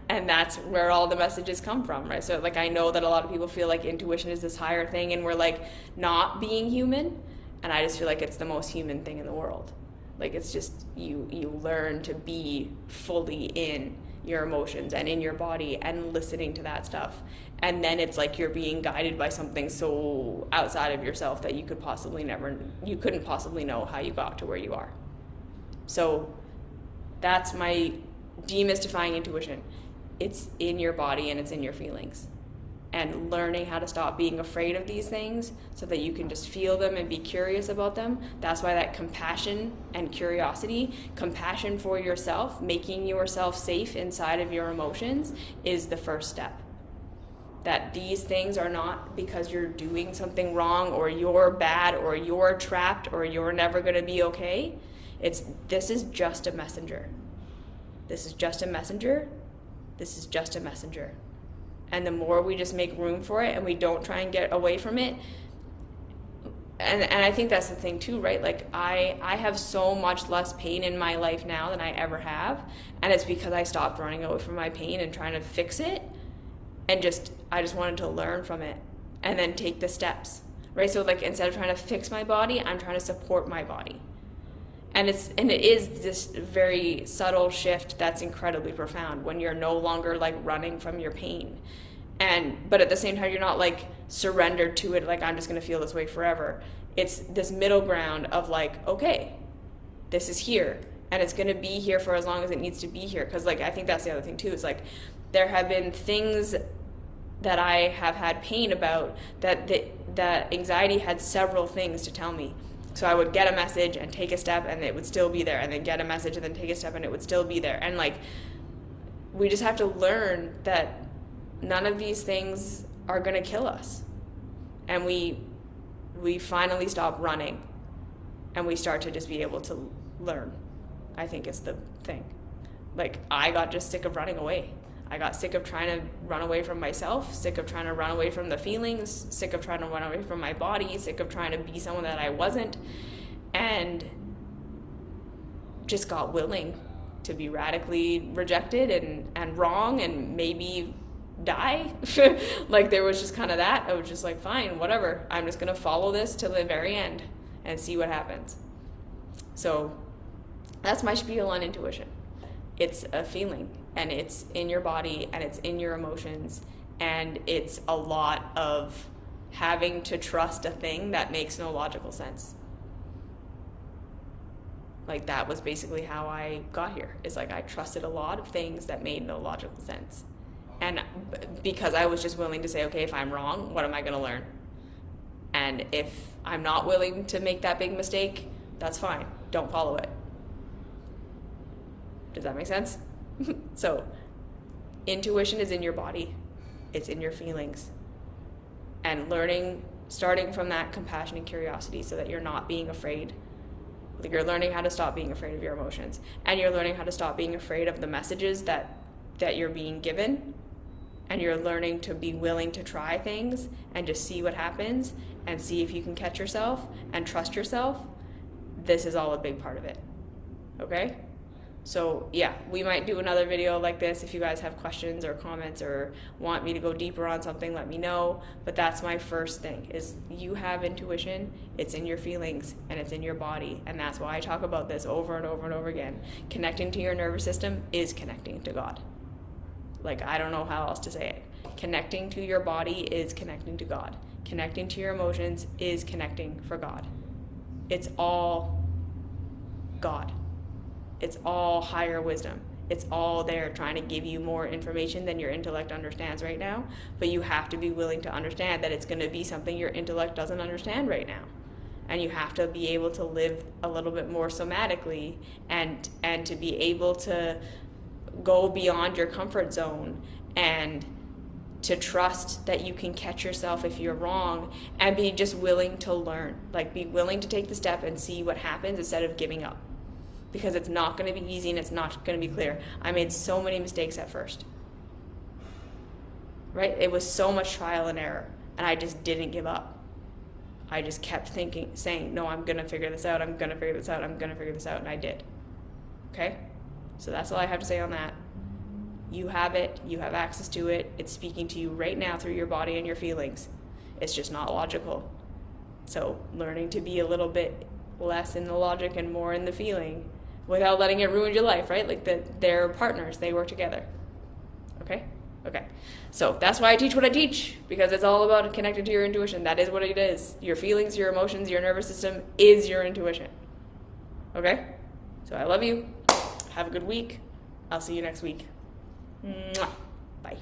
A: And that's where all the messages come from, right? So like I know that a lot of people feel like intuition is this higher thing and we're like not being human, and I just feel like it's the most human thing in the world. Like it's just you learn to be fully in your emotions and in your body and listening to that stuff. And then it's like you're being guided by something so outside of yourself that you couldn't possibly know how you got to where you are. So that's my demystifying intuition. It's in your body and it's in your feelings. And learning how to stop being afraid of these things so that you can just feel them and be curious about them. That's why that compassion and curiosity, compassion for yourself, making yourself safe inside of your emotions is the first step. That these things are not because you're doing something wrong or you're bad or you're trapped or you're never going to be okay. This is just a messenger. This is just a messenger. This is just a messenger. And the more we just make room for it and we don't try and get away from it, and I think that's the thing too, right? Like I have so much less pain in my life now than I ever have, and it's because I stopped running away from my pain and trying to fix it, and I just wanted to learn from it and then take the steps, right? So like instead of trying to fix my body, I'm trying to support my body. And it is this very subtle shift that's incredibly profound when you're no longer like running from your pain. But at the same time, you're not like surrendered to it, like I'm just gonna feel this way forever. It's this middle ground of like, okay, this is here and it's gonna be here for as long as it needs to be here. Cause like, I think that's the other thing too, is like, there have been things that I have had pain about that anxiety had several things to tell me. So I would get a message and take a step and it would still be there, and then get a message and then take a step and it would still be there. And like, we just have to learn that none of these things are going to kill us. And we finally stop running and we start to just be able to learn, I think is the thing. Like I got just sick of running away. I got sick of trying to run away from myself, sick of trying to run away from the feelings, sick of trying to run away from my body, sick of trying to be someone that I wasn't, and just got willing to be radically rejected and wrong and maybe die. Like there was just kind of that. I was just like, fine, whatever. I'm just going to follow this to the very end and see what happens. So that's my spiel on intuition. It's a feeling, and it's in your body, and it's in your emotions, and it's a lot of having to trust a thing that makes no logical sense. Like that was basically how I got here. It's like I trusted a lot of things that made no logical sense. And because I was just willing to say, okay, if I'm wrong, what am I going to learn? And if I'm not willing to make that big mistake, that's fine. Don't follow it. Does that make sense? So, intuition is in your body. It's in your feelings. And learning, starting from that compassion and curiosity so that you're not being afraid. Like you're learning how to stop being afraid of your emotions. And you're learning how to stop being afraid of the messages that you're being given. And you're learning to be willing to try things and just see what happens and see if you can catch yourself and trust yourself. This is all a big part of it. Okay? So yeah, we might do another video like this. If you guys have questions or comments or want me to go deeper on something, let me know. But that's my first thing, is you have intuition. It's in your feelings and it's in your body. And that's why I talk about this over and over and over again. Connecting to your nervous system is connecting to God. Like, I don't know how else to say it. Connecting to your body is connecting to God. Connecting to your emotions is connecting for God. It's all God. It's all higher wisdom. It's all there trying to give you more information than your intellect understands right now. But you have to be willing to understand that it's going to be something your intellect doesn't understand right now. And you have to be able to live a little bit more somatically and to be able to go beyond your comfort zone and to trust that you can catch yourself if you're wrong and be just willing to learn. Like, be willing to take the step and see what happens instead of giving up. Because it's not going to be easy and it's not going to be clear. I made so many mistakes at first. Right? It was so much trial and error. And I just didn't give up. I just kept saying, no, I'm going to figure this out. I'm going to figure this out. I'm going to figure this out. And I did. Okay? So that's all I have to say on that. You have it. You have access to it. It's speaking to you right now through your body and your feelings. It's just not logical. So learning to be a little bit less in the logic and more in the feeling without letting it ruin your life, right? Like they're partners. They work together. Okay? Okay. So that's why I teach what I teach, because it's all about connecting to your intuition. That is what it is. Your feelings, your emotions, your nervous system is your intuition. Okay? So I love you. Have a good week. I'll see you next week. Mwah. Bye.